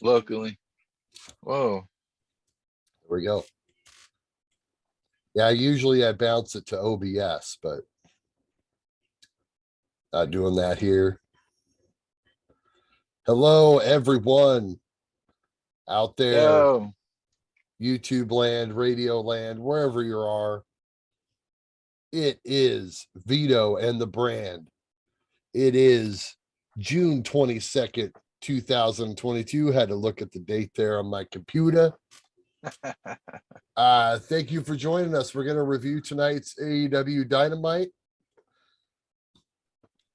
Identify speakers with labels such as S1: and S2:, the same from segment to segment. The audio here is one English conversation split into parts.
S1: locally. Whoa.
S2: There we go. Yeah, usually I bounce it to OBS, but not doing that here. Hello, everyone out there,
S1: Yo.
S2: YouTube land, radio land, wherever you are. It is Vito and the brand. It is June 22nd, 2022. Had to look at the date there on my computer. Thank you for joining us. We're going to review tonight's AEW Dynamite.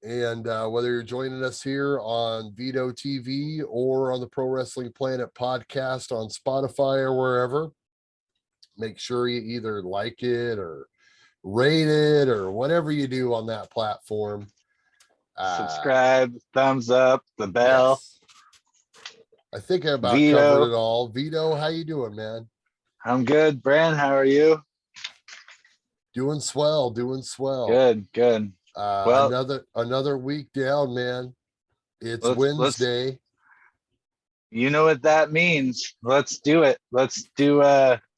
S2: And whether you're joining us here on Vito TV or on the Pro Wrestling Planet podcast on Spotify or wherever, make sure you either like it or rate it or whatever you do on that platform.
S1: Subscribe, thumbs up, the bell.
S2: Yes. I think I about
S1: Vito.
S2: covered it all. Vito, how you doing, man?
S1: I'm good. Brand, how are you?
S2: Doing swell, doing swell.
S1: Good. Well,
S2: another week down, man. It's
S1: let's
S2: Wednesday.
S1: you know what that means. Let's do it. Let's do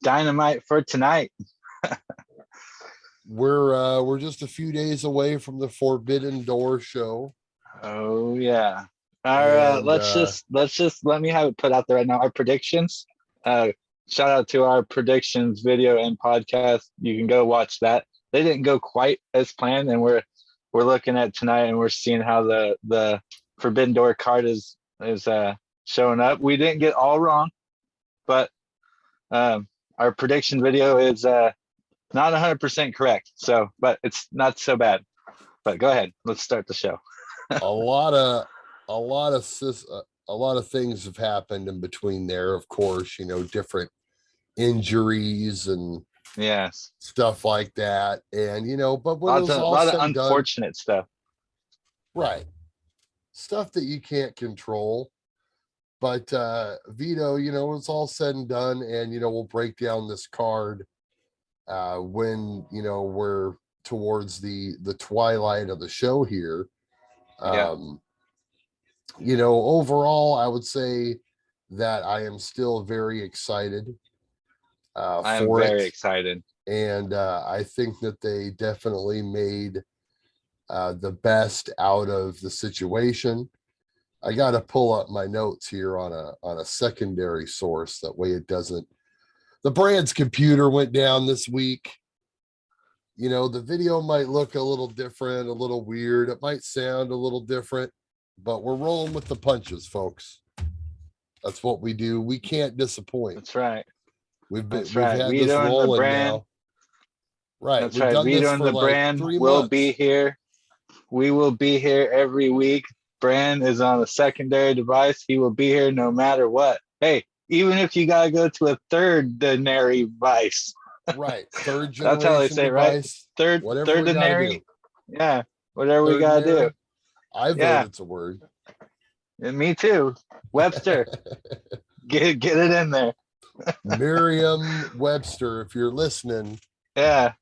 S1: Dynamite for tonight.
S2: We're just a few days away from the Forbidden Door show.
S1: Oh yeah. Let's just let me have it put out there right now. Our predictions. Shout out to our predictions video and podcast. You can go watch that. They didn't go quite as planned, and we're looking at tonight, and we're seeing how the Forbidden Door card is showing up. We didn't get all wrong, but our prediction video is not 100% correct. So, but it's not so bad. But go ahead, let's start the show.
S2: a lot of things have happened in between there. Of course, different injuries and
S1: yes,
S2: stuff like that. And but when
S1: a lot of unfortunate stuff,
S2: right? Stuff that you can't control. But Vito, it's all said and done, and we'll break down this card when we're towards the twilight of the show here. Overall, I would say that I am still very excited.
S1: I am very excited,
S2: and I think that they definitely made the best out of the situation. I got to pull up my notes here on a secondary source. That way it doesn't. The brand's computer went down this week. The video might look a little different, a little weird. It might sound a little different, but we're rolling with the punches, folks. That's what we do. We can't disappoint.
S1: That's right.
S2: We've had Vito this rolling now. Right.
S1: That's right. Vito and the brand will be here. We will be here every week. Brand is on a secondary device. He will be here no matter what. Hey, even if you gotta go to a third-denary device.
S2: Right. Third generation.
S1: That's how they say,
S2: device,
S1: right? Third-denary. Yeah. Whatever we gotta do.
S2: I vote it's a word.
S1: And me too. Webster. get it in there.
S2: Merriam-Webster, if you're listening.
S1: Yeah.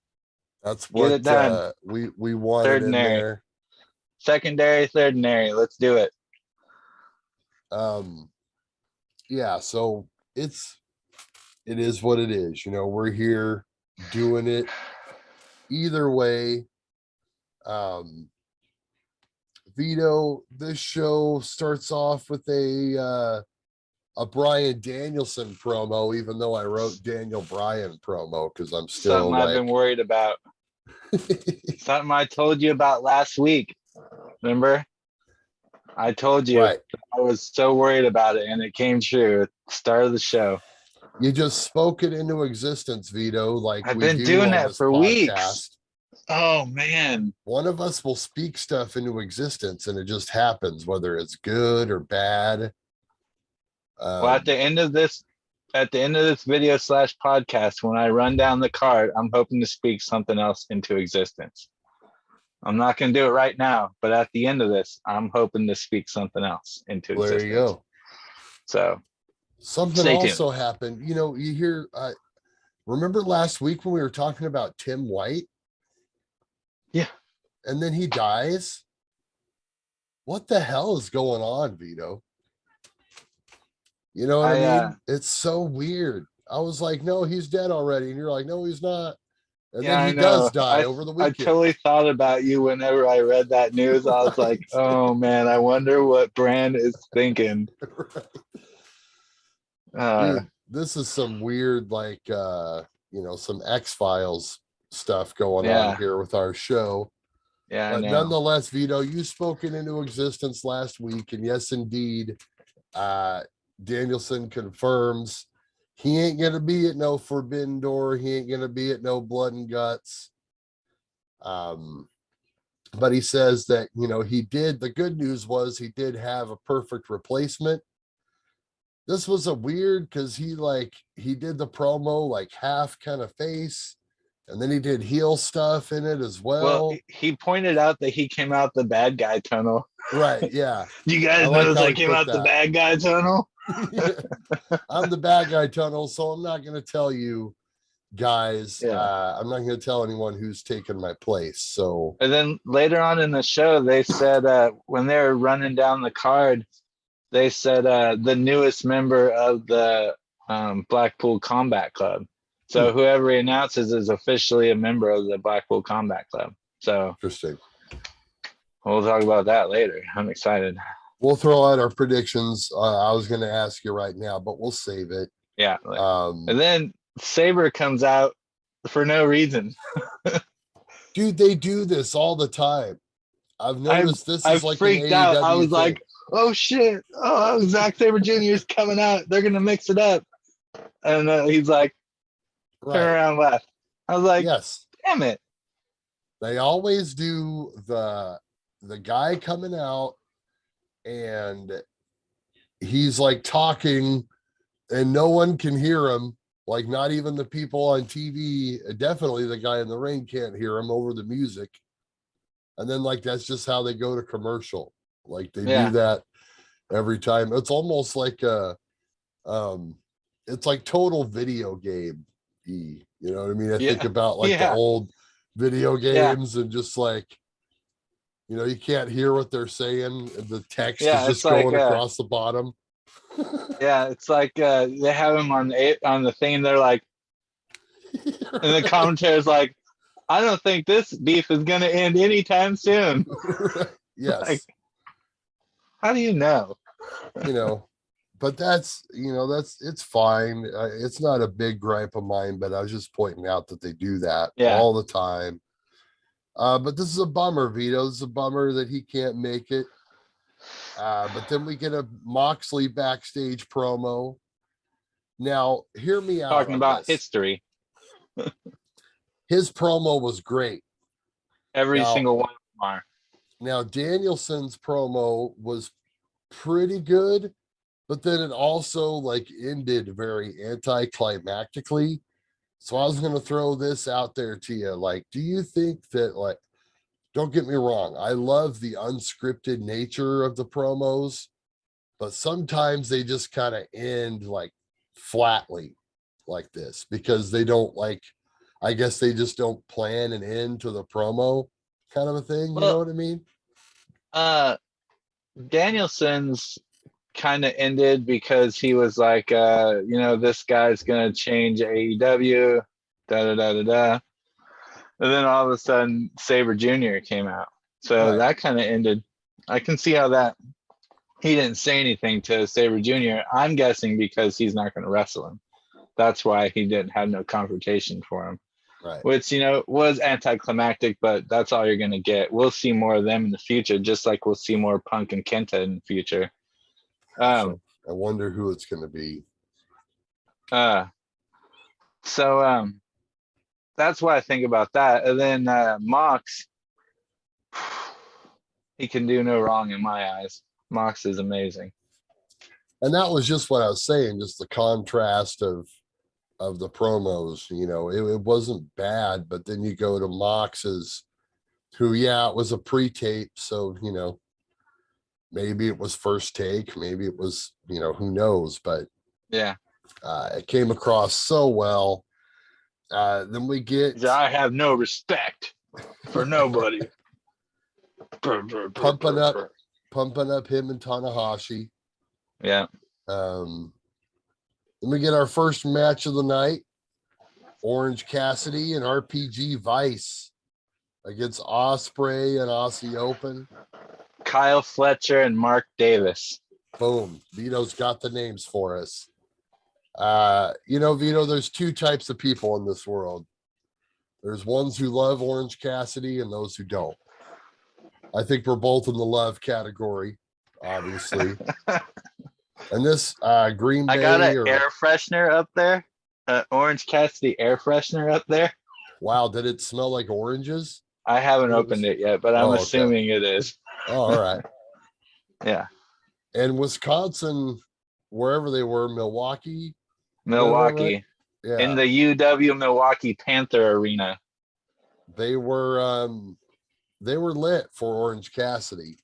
S2: That's what we wanted in there.
S1: Secondary, third-denary. Let's do it.
S2: Yeah, so it is what it is. We're here doing it either way. Vito, this show starts off with a Bryan Danielson promo, even though I wrote Daniel Bryan promo because I'm still
S1: something I've been worried about. Something I told you about last week. Remember? I told you I was so worried about it, and it came true at the start of the show.
S2: You just spoke it into existence, Vito. Like
S1: I've been doing that for weeks. Oh man.
S2: One of us will speak stuff into existence and it just happens, whether it's good or bad.
S1: Well, at the end of this video / podcast, when I run down the card, I'm hoping to speak something else into existence. I'm not going to do it right now, but at the end of this, I'm hoping to speak something else into existence.
S2: There you go.
S1: So
S2: something also happened. You hear, remember last week when we were talking about Tim White?
S1: Yeah.
S2: And then he dies. What the hell is going on, Vito? You know what I
S1: I
S2: mean? It's so weird. I was like, no, he's dead already. And you're like, no, he's not. And
S1: Yeah,
S2: then
S1: I
S2: he does
S1: know.
S2: die over the
S1: I
S2: weekend.
S1: totally thought about you whenever I read that news. I was like,
S2: Right.
S1: oh man, I wonder what Brand is thinking.
S2: Right.
S1: Uh,
S2: Dude, this is some weird, like, some X-Files stuff going on
S1: yeah,
S2: here with our show.
S1: yeah, I
S2: But
S1: know.
S2: nonetheless, Vito, you spoke it into existence last week. And yes, indeed, uh, Danielson confirms he ain't going to be at no Forbidden Door. He ain't going to be at no Blood and Guts. But he says that, the good news was he did have a perfect replacement. This was a weird because he did the promo like half kind of face, and then he did heel stuff in it as
S1: Well,
S2: well.
S1: he pointed out that he came out the bad guy tunnel.
S2: Right, yeah.
S1: You
S2: I
S1: guys
S2: like
S1: notice
S2: how
S1: I
S2: he
S1: came
S2: put
S1: out the
S2: that.
S1: bad guy tunnel?
S2: Yeah. I'm the bad guy tunnel, so I'm not going to tell you guys.
S1: Yeah.
S2: I'm not going to tell anyone who's taken my place. So,
S1: And then later on in the show, they said when they were running down the card, they said the newest member of the Blackpool Combat Club. So whoever he announces is officially a member of the Blackpool Combat Club. So
S2: interesting.
S1: we'll talk about that later. I'm excited.
S2: We'll throw out our predictions. I was going to ask you right now, but we'll save it.
S1: Yeah. And then Saber comes out for no reason.
S2: Dude, they do this all the time. I've noticed this
S1: I
S2: is like an
S1: freaked out. I
S2: AEW
S1: was
S2: thing.
S1: like, oh shit. Oh, Zack Sabre Jr. is coming out. They're going to mix it up. And he's like, turn around left. I was like,
S2: yes,
S1: damn it.
S2: they always do the guy coming out and he's like talking and no one can hear him, like not even the people on TV. Definitely the guy in the ring can't hear him over the music. And then like that's just how they go to commercial. Like they do that every time. It's almost like it's like total video game. You know what I mean? I think about like the old video games and just like, you can't hear what they're saying. The text is just going across the bottom.
S1: Yeah, it's like they have him on the thing. And they're like, and the commentator's like, I don't think this beef is going to end anytime soon.
S2: Yes.
S1: Like, how do you know?
S2: But that's it's fine. It's not a big gripe of mine, but I was just pointing out that they do that all the time. But this is a bummer, Vito. This is a bummer that he can't make it. But then we get a Moxley backstage promo. Now, hear me out.
S1: Talking about history.
S2: His promo was great.
S1: Every single one of them are.
S2: Now, Danielson's promo was pretty good, but then it also like ended very anticlimactically. So I was going to throw this out there to you. Like, do you think that, like, don't get me wrong, I love the unscripted nature of the promos, but sometimes they just kind of end like flatly like this because they don't I guess they just don't plan an end to the promo kind of a thing. You know what I mean?
S1: Danielson's kind of ended because he was like, this guy's going to change AEW, da-da-da-da-da. And then all of a sudden, Sabre Jr. came out. So that kind of ended. I can see how that he didn't say anything to Sabre Jr. I'm guessing because he's not going to wrestle him. That's why he didn't have no confrontation for him.
S2: Right.
S1: Which, was anticlimactic, but that's all you're going to get. We'll see more of them in the future, just like we'll see more Punk and Kenta in the future.
S2: So I wonder who it's going to be.
S1: So that's what I think about that. And then Mox, he can do no wrong in my eyes. Mox is amazing.
S2: And that was just what I was saying, just the contrast of the promos. It wasn't bad, but then you go to Mox's, who, it was a pre-tape, so maybe it was first take, maybe it was, who knows, but it came across so well. Then we get
S1: I have no respect for nobody.
S2: pumping up him and Tanahashi.
S1: Yeah.
S2: Then we get our first match of the night. Orange Cassidy and RPG Vice against Osprey and Aussie Open.
S1: Kyle Fletcher and Mark Davis.
S2: Boom. Vito's got the names for us. Vito, there's two types of people in this world. There's ones who love Orange Cassidy and those who don't. I think we're both in the love category, obviously. And this Green Bay.
S1: I got an air freshener up there. Orange Cassidy air freshener up there.
S2: Wow, did it smell like oranges?
S1: I haven't opened it yet, but I'm assuming it is.
S2: Oh, all right.
S1: Yeah.
S2: And Wisconsin, wherever they were, Milwaukee.
S1: Right? Yeah. In the UW Milwaukee Panther Arena.
S2: They were lit for Orange Cassidy.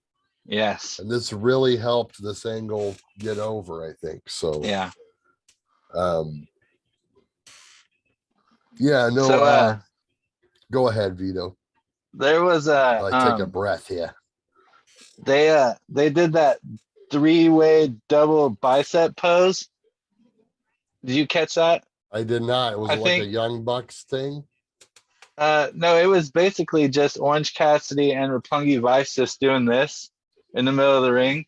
S1: Yes.
S2: And this really helped this angle get over, I think. So
S1: yeah.
S2: Go ahead, Vito.
S1: There was
S2: take a breath here.
S1: They did that 3-way double bicep pose. Did you catch that?
S2: I did not. It was a Young Bucks thing.
S1: No, it was basically just Orange Cassidy and Roppongi Vice just doing this in the middle of the ring.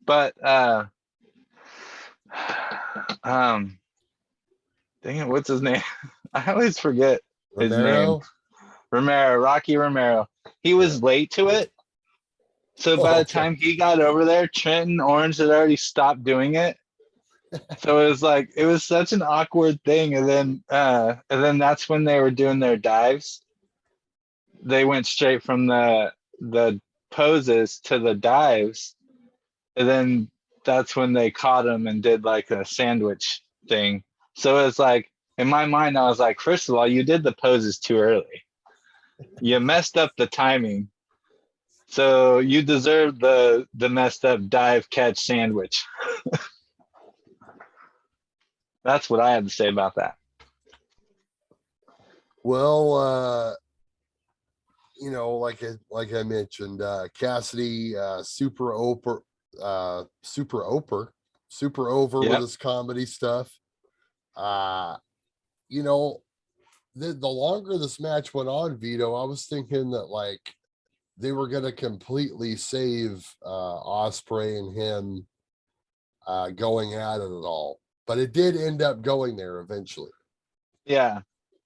S1: But dang it, what's his name? I always forget his name. Rocky Romero. He was late to it. So by the time he got over there, Trent and Orange had already stopped doing it. So it was such an awkward thing. And then that's when they were doing their dives. They went straight from the poses to the dives. And then that's when they caught him and did like a sandwich thing. So it's like, in my mind, I was like, first of all, you did the poses too early. You messed up the timing. So you deserve the messed up dive catch sandwich. That's what I had to say about that.
S2: Well, like I mentioned, Cassidy, super over with his comedy stuff. The longer this match went on, Vito, I was thinking that they were going to completely save Osprey and him going at it at all. But it did end up going there eventually.
S1: Yeah.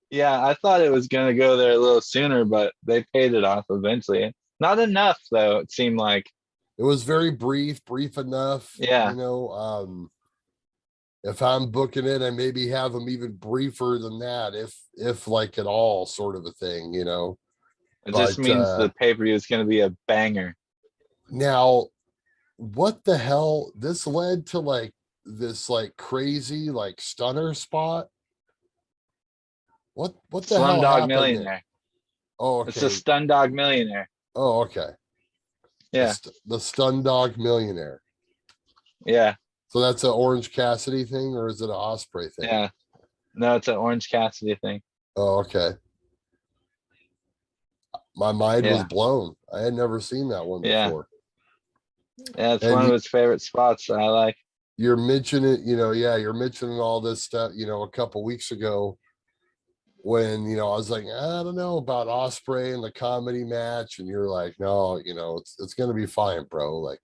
S1: Yeah, I thought it was going to go there a little sooner, but they paid it off eventually. Not enough, though, it seemed like.
S2: It was very brief enough.
S1: Yeah.
S2: If I'm booking it, I maybe have them even briefer than that, if at all, sort of a thing,
S1: It just means the pay-per-view is going to be a banger.
S2: Now, what the hell? This led to this crazy stunner spot. What the hell happened?
S1: Millionaire.
S2: There? Oh, okay.
S1: It's a Stun Dog Millionaire.
S2: Oh, okay.
S1: Yeah.
S2: The Stun Dog Millionaire.
S1: Yeah.
S2: So that's an Orange Cassidy thing, or is it an Osprey thing?
S1: Yeah. No, it's an Orange Cassidy thing.
S2: Oh, okay. My mind was blown. I had never seen that one before.
S1: Yeah, it's one of his favorite spots that I like.
S2: You're mentioning, you're mentioning all this stuff, a couple weeks ago when, I was like, I don't know about Osprey and the comedy match. And you're like, no, it's going to be fine, bro.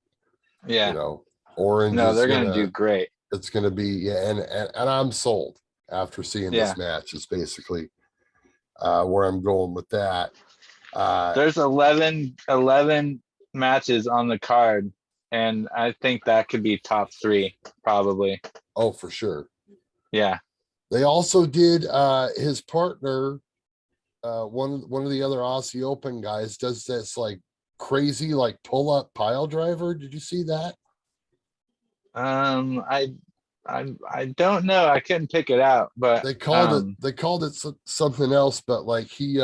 S2: Orange.
S1: No, they're going to do great.
S2: It's going to be, and I'm sold after seeing this match is basically where I'm going with that.
S1: There's 11 matches on the card, and I think that could be top 3 probably.
S2: Oh, for sure.
S1: Yeah.
S2: They also did his partner, one of the other Aussie Open guys does this crazy pull up pile driver. Did you see that?
S1: I don't know. I couldn't pick it out, but
S2: they called it something else, but he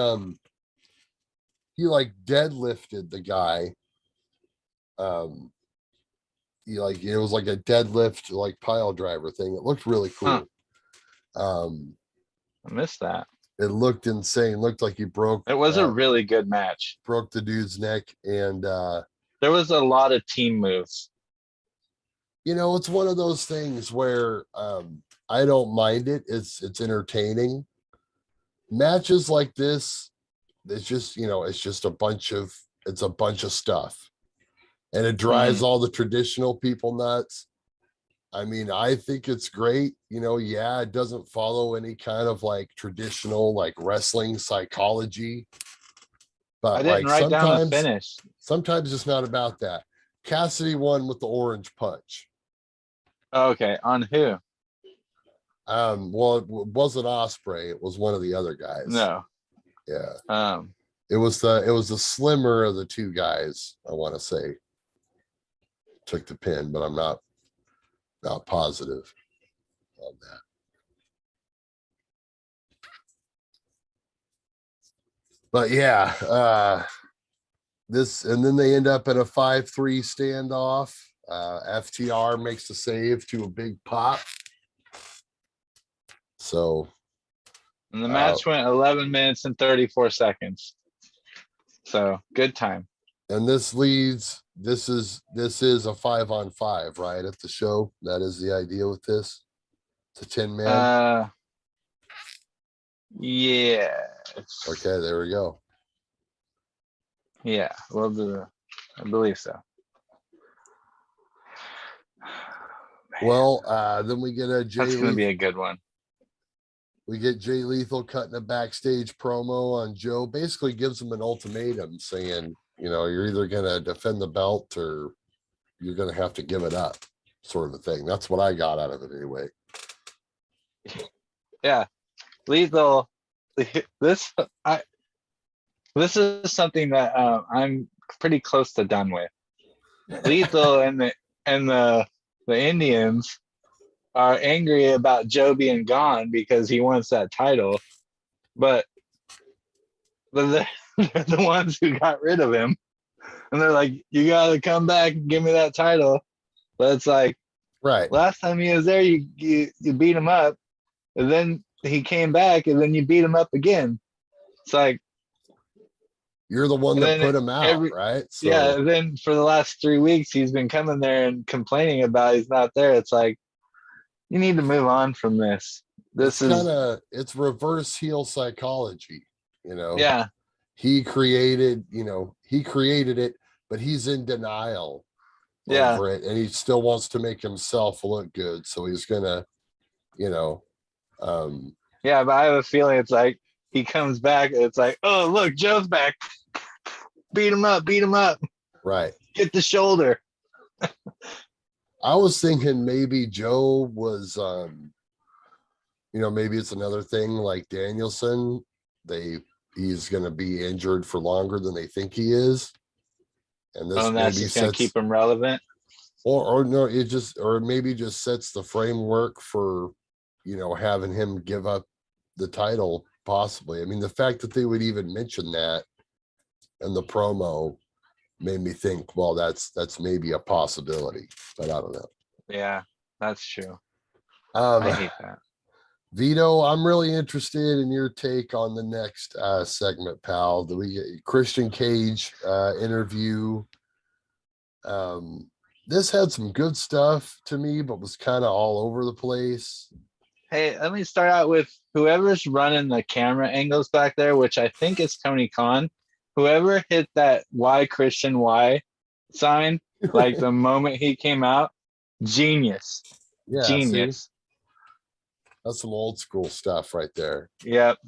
S2: deadlifted the guy. It was like a deadlift pile driver thing. It looked really cool.
S1: I missed that.
S2: It looked insane. Looked like he broke.
S1: It was a really good match.
S2: Broke the dude's neck, and
S1: there was a lot of team moves.
S2: It's one of those things where I don't mind it. It's entertaining. Matches like this, it's just, it's just it's a bunch of stuff. And it drives all the traditional people nuts. I mean, I think it's great. Yeah, it doesn't follow any kind of like traditional like wrestling psychology,
S1: I
S2: but
S1: didn't
S2: like
S1: write down the finish.
S2: sometimes it's not about that. Cassidy won with the orange punch.
S1: Okay, on who?
S2: Well, it wasn't Osprey. It was one of the other guys.
S1: No.
S2: Yeah. It was the slimmer of the two guys, I want to say. Took the pin, but I'm not positive on that. But yeah, this, and then they end up in a 5-3 standoff. FTR makes the save to a big pop. So,
S1: and the match went 11 minutes and 34 seconds. So good time.
S2: And this is a 5-on-5, right? At the show. That is the idea with this. It's a 10-man.
S1: Yeah.
S2: Okay, there we go.
S1: Yeah, I believe so.
S2: Well, then we get a Jay.
S1: That's gonna be a good one.
S2: We get Jay Lethal cutting a backstage promo on Joe. Basically gives him an ultimatum saying, you're either gonna defend the belt or you're gonna have to give it up, sort of a thing. That's what I got out of it anyway.
S1: Yeah. Lethal. This is something that I'm pretty close to done with. Lethal and the Indians are angry about Joe being gone because he wants that title, but they're the ones who got rid of him, and they're like, "You got to come back and give me that title." But it's like,
S2: right,
S1: last time he was there, you beat him up, and then he came back, and then you beat him up again. It's like,
S2: you're the one that put him out, right?
S1: So, yeah. And then for the last 3 weeks, he's been coming there and complaining about he's not there. It's like, you need to move on from this.
S2: It's reverse heel psychology,
S1: Yeah.
S2: He created it, but he's in denial over it, and he still wants to make himself look good. So he's gonna, yeah,
S1: but I have a feeling it's like he comes back and it's like, oh, look, Joe's back. Beat him up.
S2: Right.
S1: Get the shoulder.
S2: I was thinking maybe Joe was, maybe it's another thing like Danielson. He's going to be injured for longer than they think he is. And this
S1: that's just going to keep him relevant.
S2: Or no, maybe just sets the framework for, having him give up the title possibly. I mean, the fact that they would even mention that in the promo made me think, well, that's maybe a possibility, but I don't know.
S1: Yeah, that's true. I hate that.
S2: Vito, I'm really interested in your take on the next segment, pal. Do we get Christian Cage interview? This had some good stuff to me, but was kind of all over the place.
S1: Hey, let me start out with whoever's running the camera angles back there, which I think is Tony Khan. Whoever hit that "Why Christian Why" sign, like the moment he came out, genius.
S2: Yeah,
S1: genius.
S2: See? That's some old school stuff right there.
S1: Yep.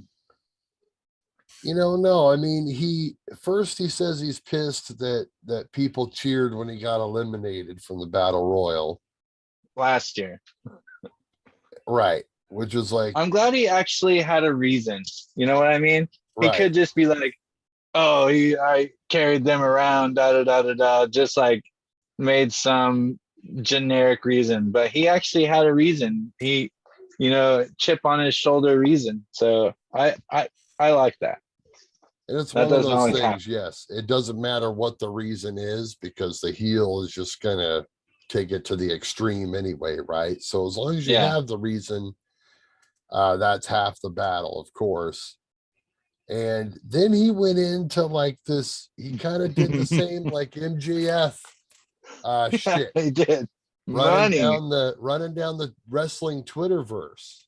S2: No, I mean, he says he's pissed that people cheered when he got eliminated from the Battle Royal
S1: last year.
S2: Right. Which was like,
S1: I'm glad he actually had a reason. You know what I mean? Right. He could just be like, oh, I carried them around, just like made some generic reason. But he actually had a reason. He, chip on his shoulder reason. So I like that.
S2: And it's one of those things, yes. It doesn't matter what the reason is because the heel is just going to take it to the extreme anyway, right? So as long as you have the reason, that's half the battle, of course. And then he went into like this, he kind of did the same like MJF shit.
S1: He did. Money,
S2: running down the wrestling Twitterverse.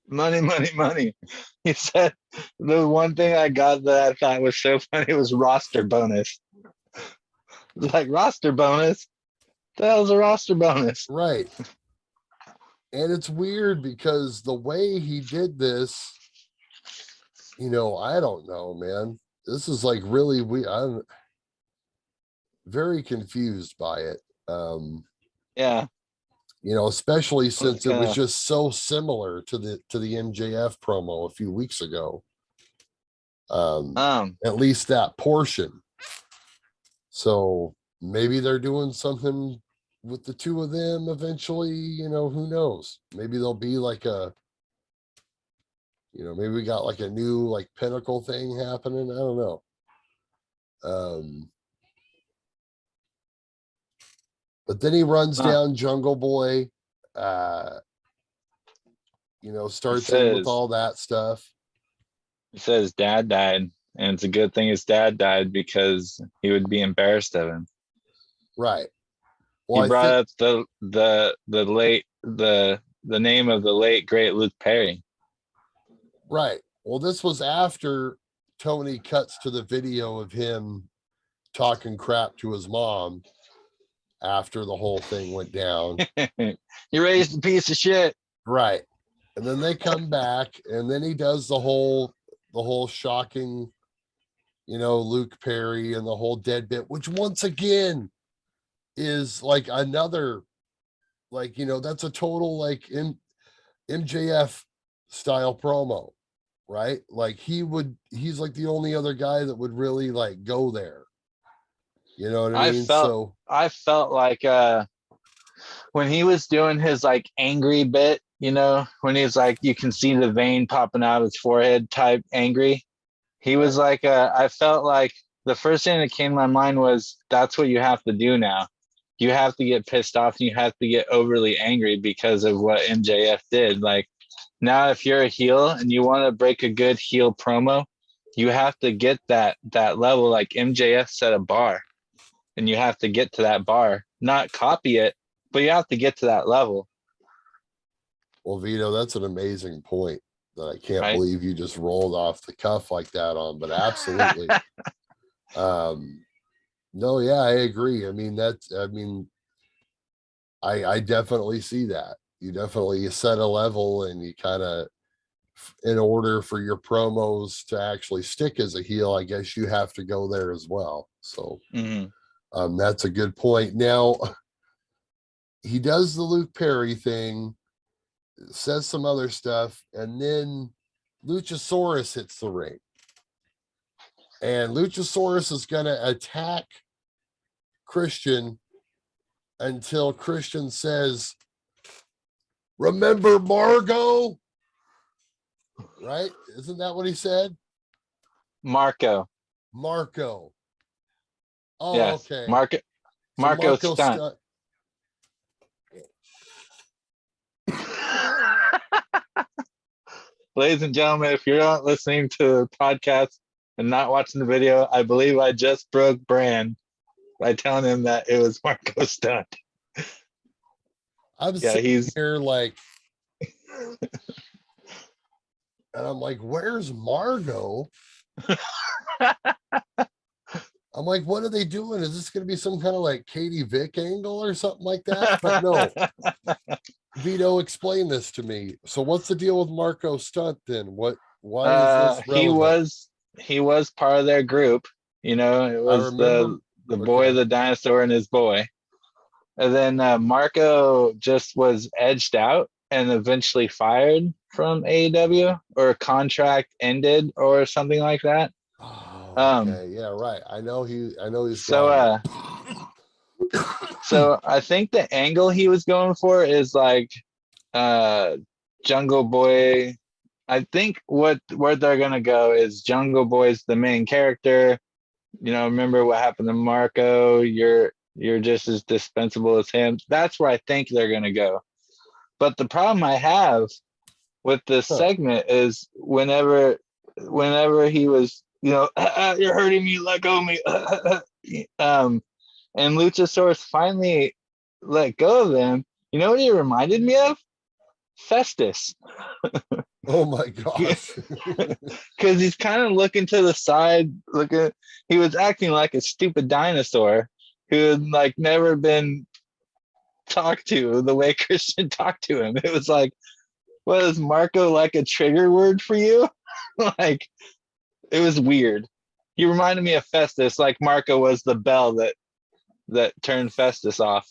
S1: money. He said the one thing I got that I thought was so funny was roster bonus. Like roster bonus? The hell's a roster bonus?
S2: Right. And it's weird because the way he did this, I don't know, man. This is like really I'm very confused by it.
S1: Yeah.
S2: Especially since it was just so similar to the MJF promo a few weeks ago. At least that portion. So maybe they're doing something with the two of them eventually, who knows? Maybe there'll be like maybe we got like a new like pinnacle thing happening. I don't know. But then he runs down Jungle Boy, starts in with all that stuff.
S1: He says dad died, and it's a good thing his dad died because he would be embarrassed of him.
S2: Right.
S1: Well, he brought up the name of the late great Luke Perry.
S2: Right. Well, this was after Tony cuts to the video of him talking crap to his mom after the whole thing went down.
S1: You raised a piece of shit.
S2: Right. And then they come back, and then he does the whole shocking, Luke Perry and the whole dead bit, which once again is like another, like, that's a total like MJF style promo, right? Like he's like the only other guy that would really like go there. You know what I mean?
S1: I felt like when he was doing his like angry bit, when he's like, you can see the vein popping out of his forehead type angry. He was like, I felt like the first thing that came to my mind was that's what you have to do now. You have to get pissed off and you have to get overly angry because of what MJF did. Like now, if you're a heel and you want to break a good heel promo, you have to get that level. Like MJF set a bar and you have to get to that bar, not copy it, but you have to get to that level.
S2: Well, Vito, that's an amazing point that I can't believe you just rolled off the cuff like that on, but absolutely. No, yeah, I agree. I mean, I definitely see that. You set a level and you kind of, in order for your promos to actually stick as a heel, I guess you have to go there as well. So that's a good point. Now, he does the Luke Perry thing, says some other stuff, and then Luchasaurus hits the ring. And Luchasaurus is going to attack Christian until Christian says, "Remember Margo?" Right? Isn't that what he said?
S1: Marco.
S2: Oh,
S1: yes.
S2: okay.
S1: Marco Stunt. Ladies and gentlemen, if you're not listening to the podcast and not watching the video, I believe I just broke Brand by telling him that it was Marco Stunt.
S2: I'm sitting here like, and I'm like, where's Margo? I'm like, what are they doing? Is this going to be some kind of like Katie Vick angle or something like that? But no. Vito, explain this to me. So what's the deal with Marco Stunt then? Why is this relevant?
S1: He was part of their group. It was the boy, the dinosaur, and his boy. And then Marco just was edged out and eventually fired from AEW, or a contract ended or something like that.
S2: Oh, okay. Yeah, right. I know he's
S1: so so I think the angle he was going for is like Jungle Boy. I think where they're gonna go is Jungle Boy's the main character. Remember what happened to Marco? You're just as dispensable as him. That's where I think they're gonna go. But the problem I have with this segment is whenever he was, you're hurting me, let go of me. And Luchasaurus finally let go of him. You know what he reminded me of? Festus.
S2: Oh my gosh.
S1: Because he's kind of looking to the side, he was acting like a stupid dinosaur who had like never been talked to the way Christian talked to him. It was like, was Marco like a trigger word for you? Like, it was weird. He reminded me of Festus, like Marco was the bell that turned Festus off.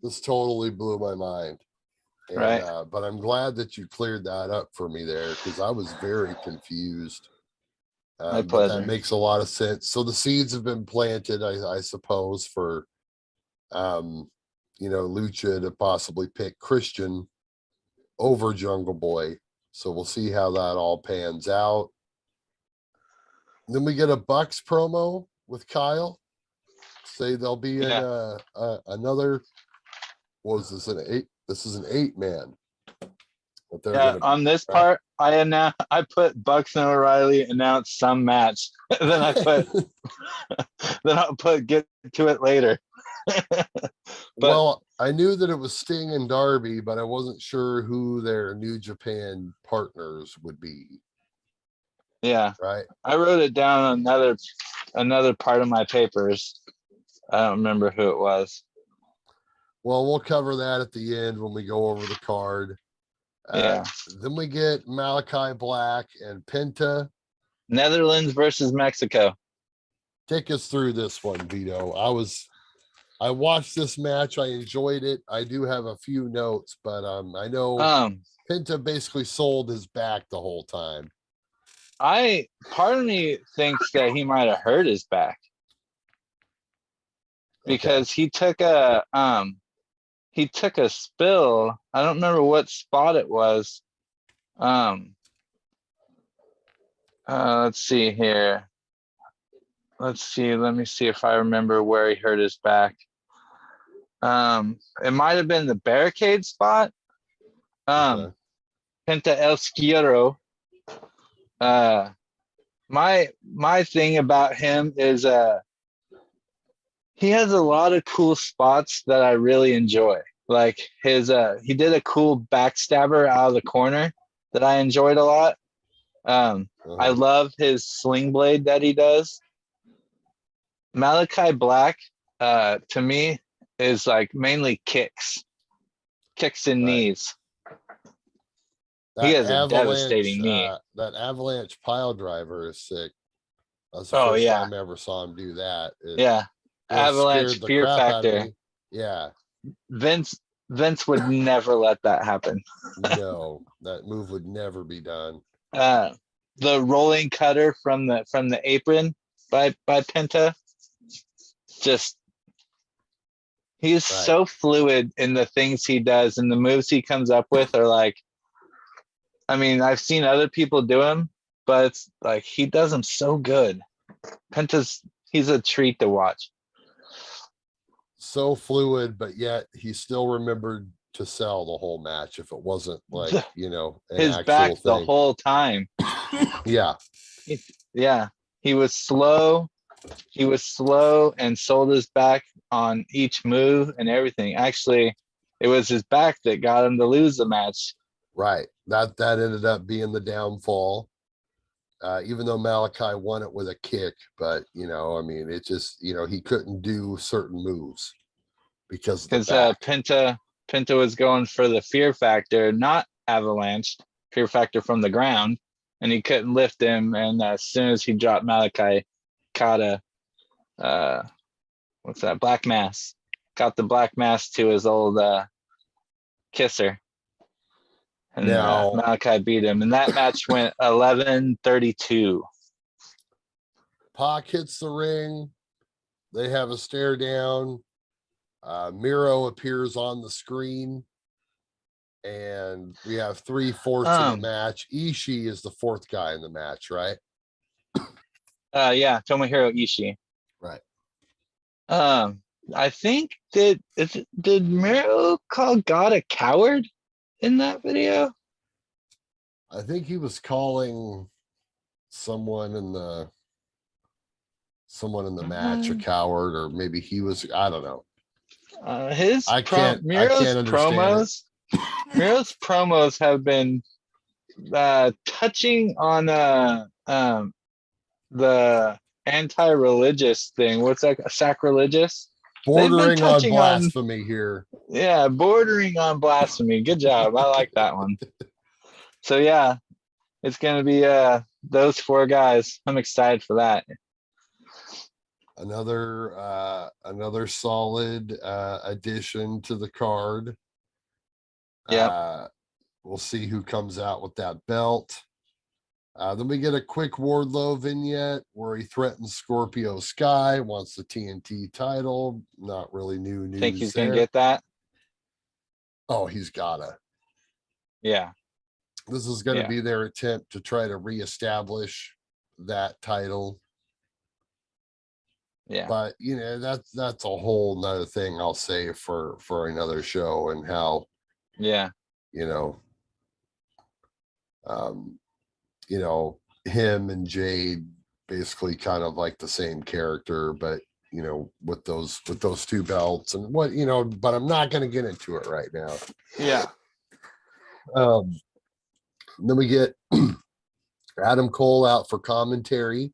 S2: This totally blew my mind. And,
S1: right.
S2: But I'm glad that you cleared that up for me there, because I was very confused.
S1: My
S2: But
S1: pleasure.
S2: that makes a lot of sense. So the seeds have been planted, I suppose, for Lucha to possibly pick Christian over Jungle Boy. So we'll see how that all pans out. Then we get a Bucks promo with Kyle. Say they'll be in another. What was this, an 8? This is an 8-man.
S1: But on this part, I put Bucks and O'Reilly announce some match. Then I put get to it later.
S2: Well, I knew that it was Sting and Darby, but I wasn't sure who their New Japan partners would be.
S1: Yeah.
S2: Right.
S1: I wrote it down on another part of my papers. I don't remember who it was.
S2: Well, we'll cover that at the end when we go over the card. Then we get Malachi Black and Penta.
S1: Netherlands versus Mexico.
S2: Take us through this one, Vito. I watched this match. I enjoyed it. I do have a few notes, but I know Penta basically sold his back the whole time.
S1: Part of me thinks that he might have hurt his back because he took a spill. I don't remember what spot it was. Let's see here. Let me see if I remember where he hurt his back. It might have been the barricade spot. Penta El Squiero. My thing about him is he has a lot of cool spots that I really enjoy. Like he did a cool backstabber out of the corner that I enjoyed a lot. I love his sling blade that he does. Malachi Black, to me, is like mainly kicks and knees. He has a devastating knee.
S2: That avalanche pile driver is sick. That's the first time I ever saw him do that.
S1: Avalanche fear factor.
S2: Yeah.
S1: Vince would never let that happen.
S2: No, that move would never be done.
S1: The rolling cutter from the apron by Penta. Just he's so fluid in the things he does, and the moves he comes up with are like, I mean, I've seen other people do him, but it's like he does them so good. He's a treat to watch.
S2: So fluid, but yet he still remembered to sell the whole match if it wasn't like,
S1: his back thing the whole time.
S2: Yeah.
S1: He was slow and sold his back on each move and everything. Actually, it was his back that got him to lose the match.
S2: Right. That ended up being the downfall. Even though Malachi won it with a kick, but it just, he couldn't do certain moves because
S1: Penta was going for the fear factor, not avalanche, fear factor from the ground, and he couldn't lift him. And as soon as he dropped Malachi, caught black mass, got the black mass to his old kisser. And Malachi beat him, and that match went 11-32.
S2: Pac hits the ring. They have a stare down. Miro appears on the screen, and we have 3/4 of the match. Ishii is the fourth guy in the match, right?
S1: Tomohiro Ishii.
S2: Right.
S1: I think did Miro call God a coward in that video?
S2: I think he was calling someone in the match a coward, or maybe he was, I don't know. I can't understand it.
S1: Miro's promos have been touching on the anti-religious thing. What's that? Sacrilegious.
S2: Bordering on blasphemy here.
S1: Yeah, bordering on blasphemy. Good job. I like that one. So yeah, it's gonna be those four guys. I'm excited for that.
S2: Another solid addition to the card.
S1: Yeah.
S2: We'll see who comes out with that belt. Then we get a quick Wardlow vignette where he threatens Scorpio Sky, wants the TNT title. Not really new news.
S1: Think he's gonna get that?
S2: Oh, he's gotta.
S1: Yeah.
S2: This is going to be their attempt to try to reestablish that title.
S1: Yeah.
S2: But that's a whole nother thing I'll say for another show, and how him and Jade basically kind of like the same character, but with those two belts and what but I'm not going to get into it right now.
S1: Yeah.
S2: Then we get Adam Cole out for commentary.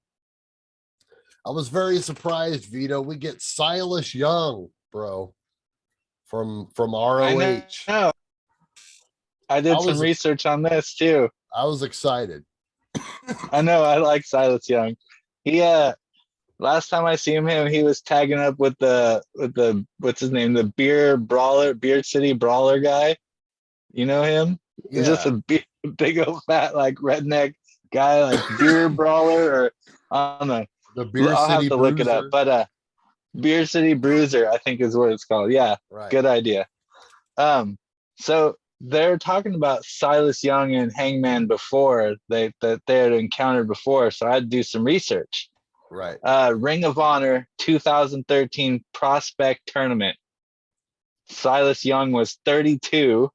S2: I was very surprised, Vito. We get Silas Young, bro, from ROH.
S1: I did some research on this too.
S2: I was excited.
S1: I know. I like Silas Young. He last time I seen him, he was tagging up with the what's his name, the Beer City Brawler guy. You know him? Yeah. Is this a big old fat like redneck guy, like beer brawler, or I don't know.
S2: The Beer
S1: I'll
S2: City
S1: have to
S2: Bruiser.
S1: look it up, but Beer City Bruiser, I think is what it's called. Yeah, right. Good idea. So they're talking about Silas Young and Hangman before they had encountered before, so I had to do some research.
S2: Right.
S1: Ring of Honor 2013 Prospect Tournament. Silas Young was 32.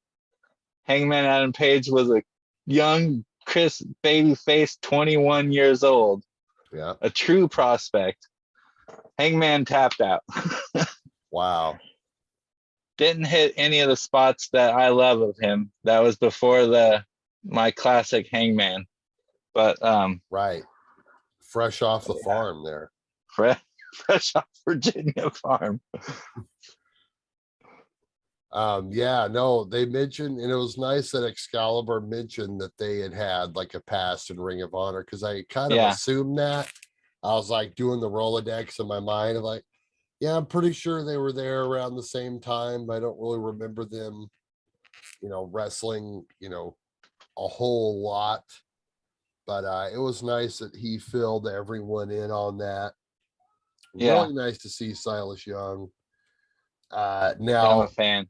S1: Hangman Adam Page was a young Chris babyface, 21 years old.
S2: Yeah.
S1: A true prospect. Hangman tapped out.
S2: Wow.
S1: Didn't hit any of the spots that I love of him. That was before my classic Hangman. But
S2: right. Fresh off the farm there.
S1: Fresh off Virginia farm.
S2: They mentioned, and it was nice that Excalibur mentioned that they had like a past in Ring of Honor, because I kind of assumed that. I was like doing the Rolodex in my mind of like, yeah, I'm pretty sure they were there around the same time, but I don't really remember them, wrestling, a whole lot. But it was nice that he filled everyone in on that. Really nice to see Silas Young. Now
S1: I'm a fan.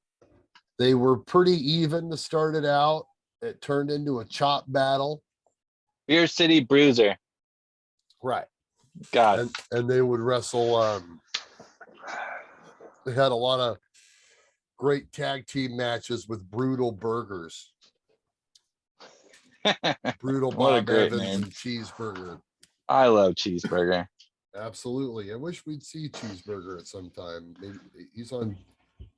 S2: They were pretty even to start it out. It turned into a chop battle.
S1: Beer City Bruiser.
S2: Right.
S1: God.
S2: And they would wrestle. They had a lot of great tag team matches with Brutal Burgers. Brutal Bob Evans name. And Cheeseburger.
S1: I love Cheeseburger.
S2: Absolutely. I wish we'd see Cheeseburger at some time. Maybe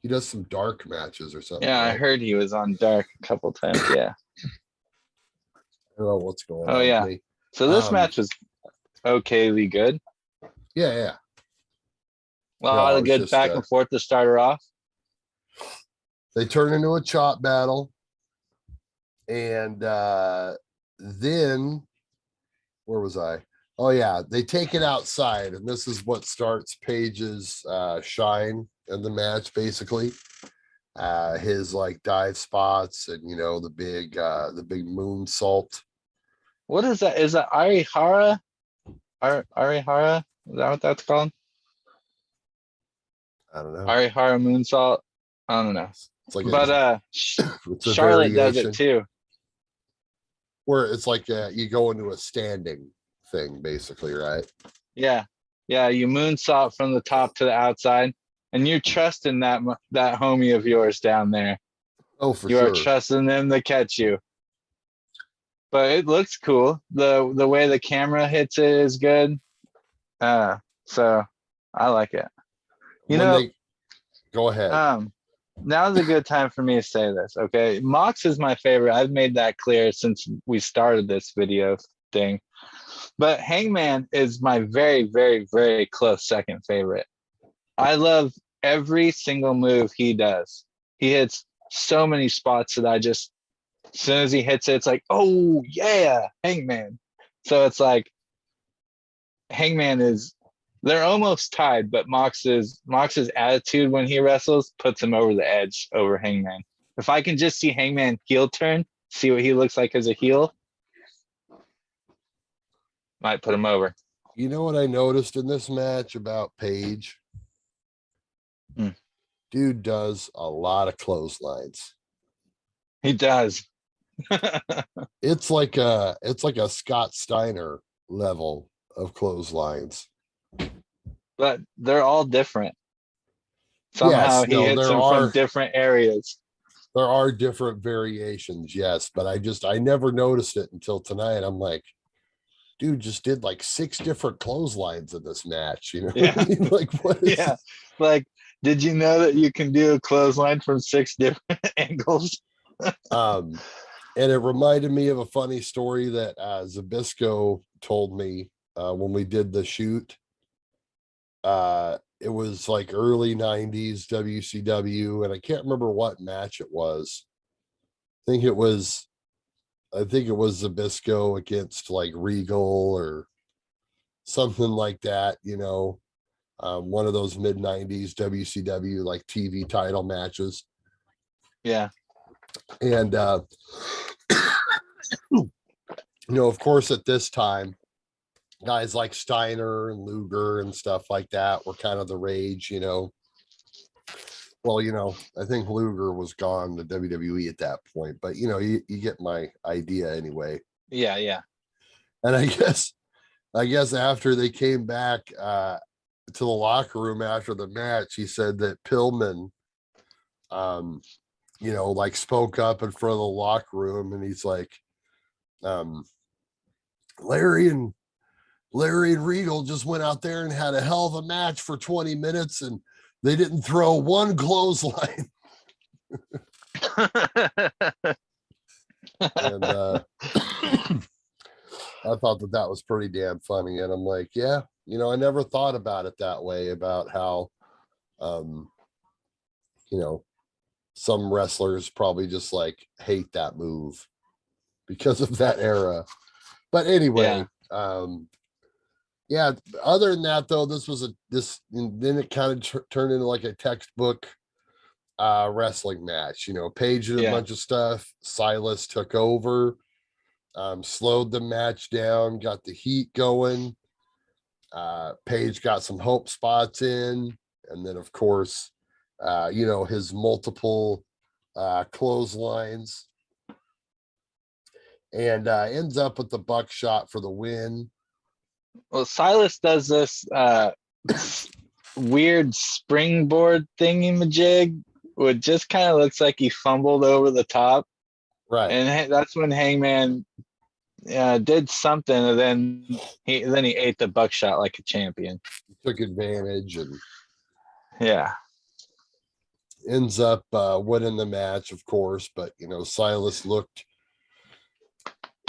S2: he does some dark matches or something.
S1: Yeah, right? I heard he was on dark a couple times. Yeah.
S2: I don't know what's going on.
S1: Oh, yeah. With me. So this match was okayly good.
S2: Yeah.
S1: A lot of good back and forth to start her off.
S2: They turn into a chop battle. And then, where was I? Oh, yeah. They take it outside. And this is what starts Paige's shine in the match, basically. His like dive spots and the big moonsault.
S1: What is that? Is that Arihara? Arihara? Is that what that's called?
S2: I don't know.
S1: Arihara moonsault. I don't know.
S2: It's like
S1: Charlotte does it too.
S2: Where it's like you go into a standing thing, basically, right?
S1: Yeah. You moonsault from the top to the outside. And you're trusting that homie of yours down there.
S2: Oh, for
S1: sure. You are trusting them to catch you. But it looks cool. The way the camera hits it is good. So I like it.
S2: Go ahead.
S1: Now's a good time for me to say this. Okay, Mox is my favorite. I've made that clear since we started this video thing. But Hangman is my very, very, very close second favorite. I love every single move he does. He hits so many spots that I just, as soon as he hits it, it's like, oh yeah, Hangman. So it's like Hangman is, they're almost tied, but Mox's attitude when he wrestles puts him over the edge over Hangman. If I can just see Hangman heel turn, see what he looks like as a heel, might put him over.
S2: You know what I noticed in this match about Page? Dude does a lot of clotheslines.
S1: He does.
S2: It's like a Scott Steiner level of clotheslines.
S1: But they're all different. Somehow he hits them from different areas.
S2: There are different variations, yes, but I never noticed it until tonight. I'm like, dude just did like 6 different clotheslines in this match, you know?
S1: Yeah.
S2: Like, what is
S1: yeah. Like, did you know that you can do a clothesline from 6 different angles?
S2: And it reminded me of a funny story that Zabisco told me when we did the shoot. It was like early 90s WCW, and I can't remember what match it was. I think it was Zabisco against like Regal or something like that, you know. One of those mid 90s WCW like TV title matches.
S1: Yeah.
S2: And you know, of course, at this time, guys like Steiner and Luger and stuff like that were kind of the rage, you know. Well, you know, I think Luger was gone to WWE at that point, but you know, you get my idea anyway.
S1: Yeah, yeah.
S2: And I guess after they came back to the locker room after the match, he said that Pillman you know, like spoke up in front of the locker room, and he's like, Larry and Regal just went out there and had a hell of a match for 20 minutes, and they didn't throw one clothesline. And I thought that was pretty damn funny. And I'm like, yeah, you know, I never thought about it that way, about how, you know, some wrestlers probably just like hate that move because of that era. But anyway, yeah, other than that though, then it kind of turned into like a textbook wrestling match. You know, Page did a bunch of stuff. Silas took over, slowed the match down, got the heat going. Page got some hope spots in, and then of course, you know, his multiple clotheslines, and ends up with the buckshot for the win.
S1: Well, Silas does this weird springboard thingy-majig, which just kind of looks like he fumbled over the top.
S2: Right.
S1: And that's when Hangman did something, and then he ate the buckshot like a champion.
S2: He took advantage and ends up winning the match, of course. But you know, Silas looked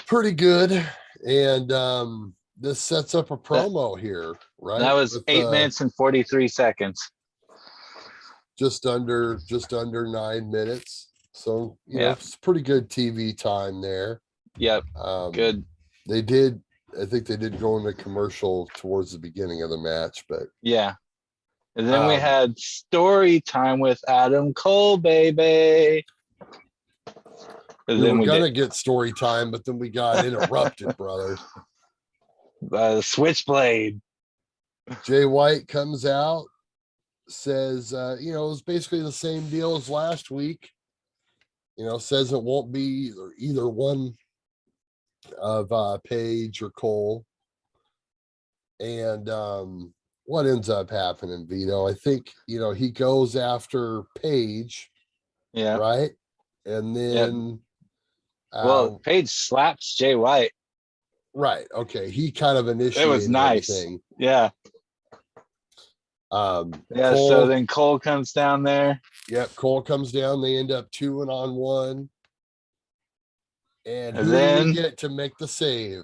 S2: pretty good, and this sets up a promo here, right?
S1: That was 8 minutes and 43 seconds.
S2: Just under 9 minutes. So, you know, it's pretty good TV time there.
S1: Yep. Good.
S2: I think they did go into commercial towards the beginning of the match, but
S1: yeah. And then we had story time with Adam Cole, baby.
S2: We were gonna get story time, but then we got interrupted, brother.
S1: Switchblade.
S2: Jay White comes out, says, you know, it's basically the same deal as last week. You know, says it won't be either one of Page or Cole. And what ends up happening, Vito? I think, you know, he goes after Page.
S1: Yeah.
S2: Right. And then
S1: Page slaps Jay White.
S2: Right. Okay. He kind of initiated
S1: it was nice.
S2: everything.
S1: Yeah. Yeah, so
S2: Cole,
S1: then Cole comes down there.
S2: yep, Cole comes down. They end up 2-on-1. And
S1: And
S2: who do we
S1: then
S2: get to make the save?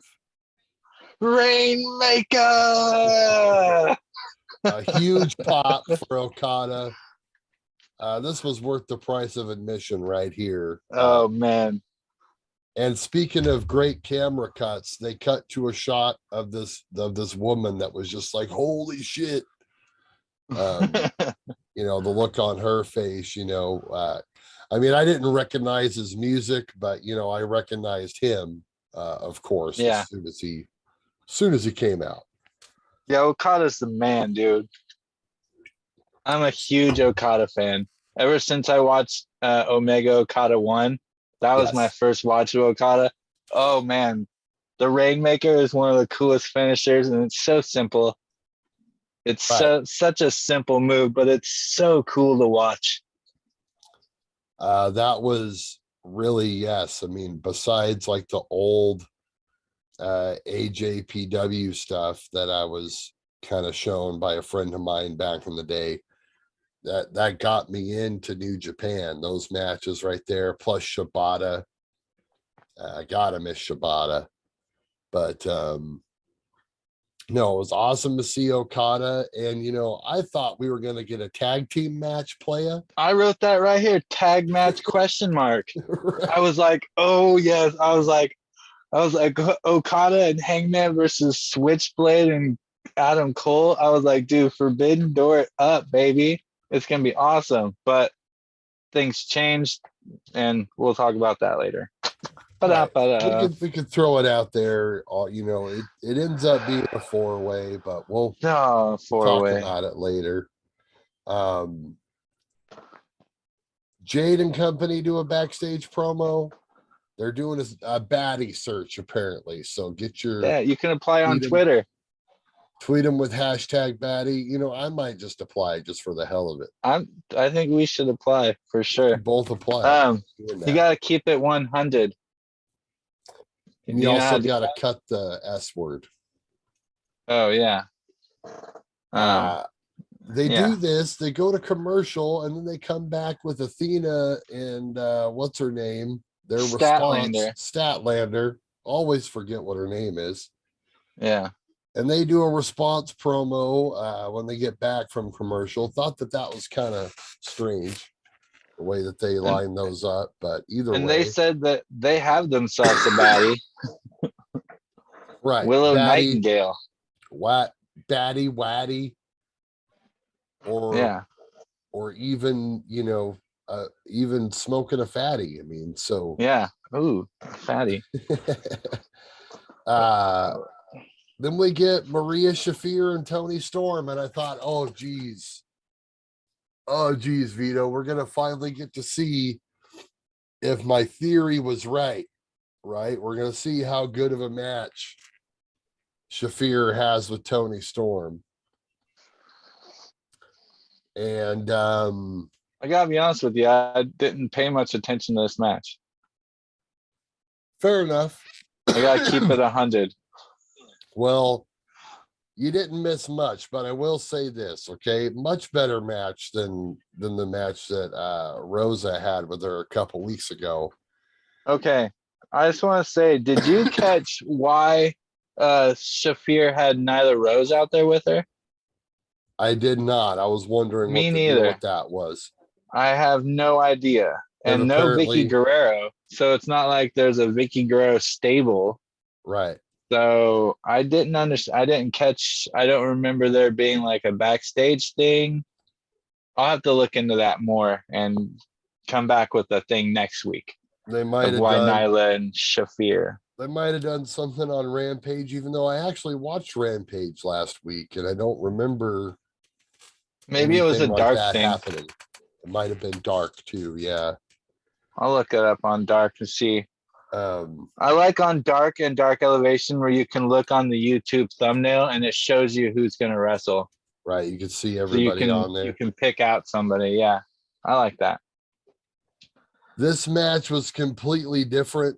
S1: Rainmaker.
S2: A huge pop for Okada. This was worth the price of admission right here.
S1: Oh man.
S2: And speaking of great camera cuts, they cut to a shot of this woman that was just like, holy shit. You know, the look on her face, you know, I mean, I didn't recognize his music, but you know, I recognized him, of course,
S1: Yeah.
S2: as soon as he came out.
S1: Yeah, Okada's the man, dude. I'm a huge Okada fan. Ever since I watched Omega Okada 1, that was my
S2: Yes.
S1: first watch of Okada. Oh man, the Rainmaker is one of the coolest finishers, and it's so simple. It's
S2: Right.
S1: such a simple move, but it's so cool to watch.
S2: That was really, yes. I mean, besides like the old AJPW stuff that I was kind of shown by a friend of mine back in the day, that got me into New Japan. Those matches right there, plus Shibata. I gotta miss Shibata. But no, it was awesome to see Okada. And you know, I thought we were gonna get a tag team match, playa.
S1: I wrote that right here, tag match question mark.
S2: Right.
S1: I was like, oh yes. I was like Okada and Hangman versus Switchblade and Adam Cole. I was like, dude, Forbidden Door it up, baby. It's gonna be awesome. But things changed, and we'll talk about that later.
S2: Right.
S1: Ba-da-ba-da.
S2: We could throw it out there. You know, it ends up being a 4-way, but we'll
S1: Oh,
S2: talk
S1: four-way.
S2: about it later. Jade and company do a backstage promo. They're doing a baddie search apparently. So get your
S1: Yeah, you can apply on
S2: tweet 'em-
S1: Twitter.
S2: tweet them with hashtag baddie. You know, I might just apply just for the hell of it.
S1: I think we should apply for sure.
S2: Both apply.
S1: You gotta keep it 100.
S2: And you also got to cut the S word.
S1: Oh yeah.
S2: They do this. They go to commercial, and then they come back with Athena and what's her name? Their response, Statlander. Always forget what her name is.
S1: Yeah.
S2: And they do a response promo when they get back from commercial. Thought that was kind of strange, the way that they line those up. But either way.
S1: And they said that they have themselves a baddie.
S2: Right.
S1: Willow
S2: baddie,
S1: Nightingale.
S2: What? Baddie, Waddy. Or even, you know, even smoking a fatty. I mean, so.
S1: Yeah. Ooh, fatty.
S2: Then we get Maria Shafir and Tony Storm, and I thought, oh geez, Vito, we're gonna finally get to see if my theory was right. We're gonna see how good of a match Shafir has with Tony Storm. And
S1: I gotta be honest with you, I didn't pay much attention to this match.
S2: Fair enough.
S1: I gotta keep it 100.
S2: Well, you didn't miss much, but I will say this, okay? Much better match than the match that Rosa had with her a couple weeks ago.
S1: Okay. I just want to say, did you catch why Shafir had Nyla Rose out there with her?
S2: I did not. I was wondering
S1: Me
S2: what the
S1: neither.
S2: deal with that was.
S1: I have no idea. And no Vicky Guerrero. So it's not like there's a Vicky Guerrero stable.
S2: Right.
S1: So I didn't understand. I didn't catch. I don't remember there being like a backstage thing. I'll have to look into that more and come back with a thing next week.
S2: They might have
S1: why
S2: done
S1: Nyla and Shafir.
S2: They might have done something on Rampage, even though I actually watched Rampage last week and I don't remember.
S1: Maybe it was a dark thing
S2: happening. It might have been dark too. Yeah.
S1: I'll look it up on Dark to see. I like on Dark and Dark Elevation where you can look on the YouTube thumbnail and it shows you who's going to wrestle.
S2: Right. You can see everybody on there.
S1: You can pick out somebody. Yeah. I like that.
S2: This match was completely different,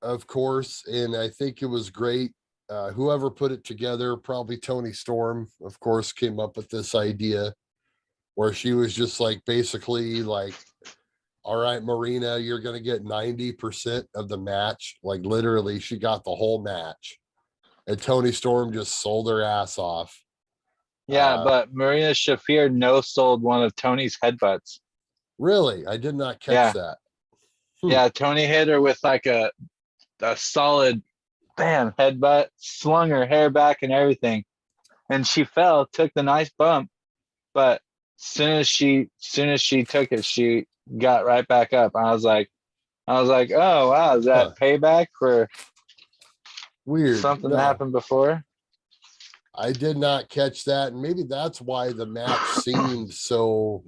S2: of course, and I think it was great whoever put it together, probably Tony Storm, of course, came up with this idea where she was just like basically like, all right, Marina, you're going to get 90% of the match. Like literally, she got the whole match. And Tony Storm just sold her ass off.
S1: Yeah, but Marina Shafir no-sold one of Tony's headbutts.
S2: Really? I did not catch that.
S1: Yeah, Tony hit her with like a solid bam headbutt, slung her hair back and everything. And she fell, took the nice bump, but soon as she took it, she got right back up. I was like, oh wow, is that payback for something that happened before?
S2: I did not catch that, and maybe that's why the match seemed so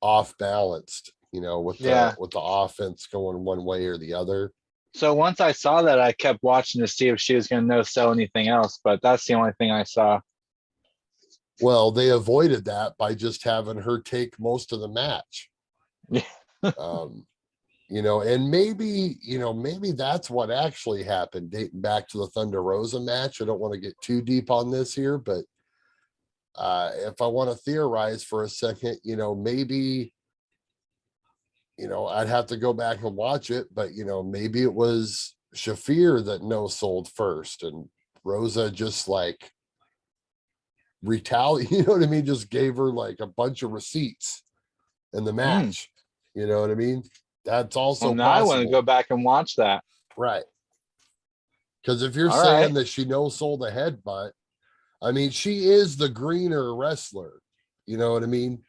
S2: off balanced, with the offense going one way or the other.
S1: So once I saw that, I kept watching to see if she was going to no-sell anything else, but that's the only thing I saw.
S2: Well, they avoided that by just having her take most of the match. And maybe that's what actually happened, dating back to the Thunder Rosa match. I don't want to get too deep on this here, but if I want to theorize for a second, maybe, I'd have to go back and watch it, but maybe it was Shafir that no-sold first, and Rosa just like retaliate, you know what I mean? Just gave her like a bunch of receipts in the match. You know what I mean? That's also
S1: now possible. I want to go back and watch that.
S2: Right. Because if you're saying that she no-sold a headbutt, I mean, she is the greener wrestler. You know what I mean?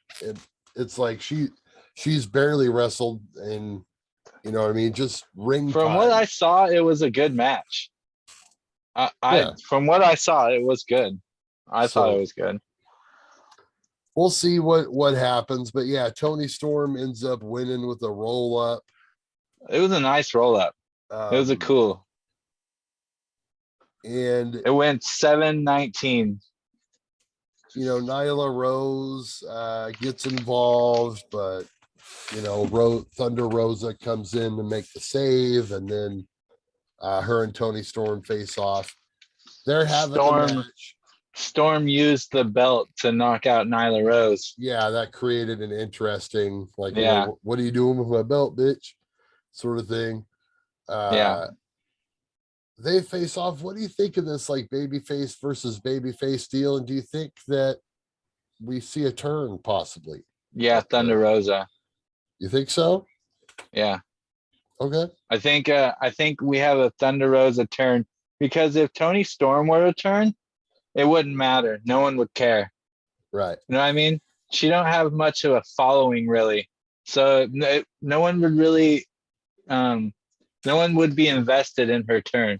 S2: It's like she's barely wrestled, and you know what I mean? Just ring
S1: From
S2: time.
S1: what I saw, it was a good match. From what I saw, it was good. I thought it was good.
S2: We'll see what happens, but yeah, Tony Storm ends up winning with a roll up.
S1: It was a nice roll up. It was a cool.
S2: And
S1: it went 7-19.
S2: Nyla Rose gets involved, but Thunder Rosa comes in to make the save, and then her and Tony Storm face off. They're having a match.
S1: Storm used the belt to knock out Nyla Rose.
S2: Yeah, that created an interesting, like, what are you doing with my belt, bitch? Sort of thing. They face off. What do you think of this, like, babyface versus babyface deal? And do you think that we see a turn possibly?
S1: Yeah, Thunder Rosa.
S2: You think so?
S1: Yeah.
S2: Okay.
S1: I think we have a Thunder Rosa turn, because if Tony Storm were to turn, it wouldn't matter. No one would care.
S2: Right.
S1: You know what I mean? She don't have much of a following, really. So no one would really, no one would be invested in her turn.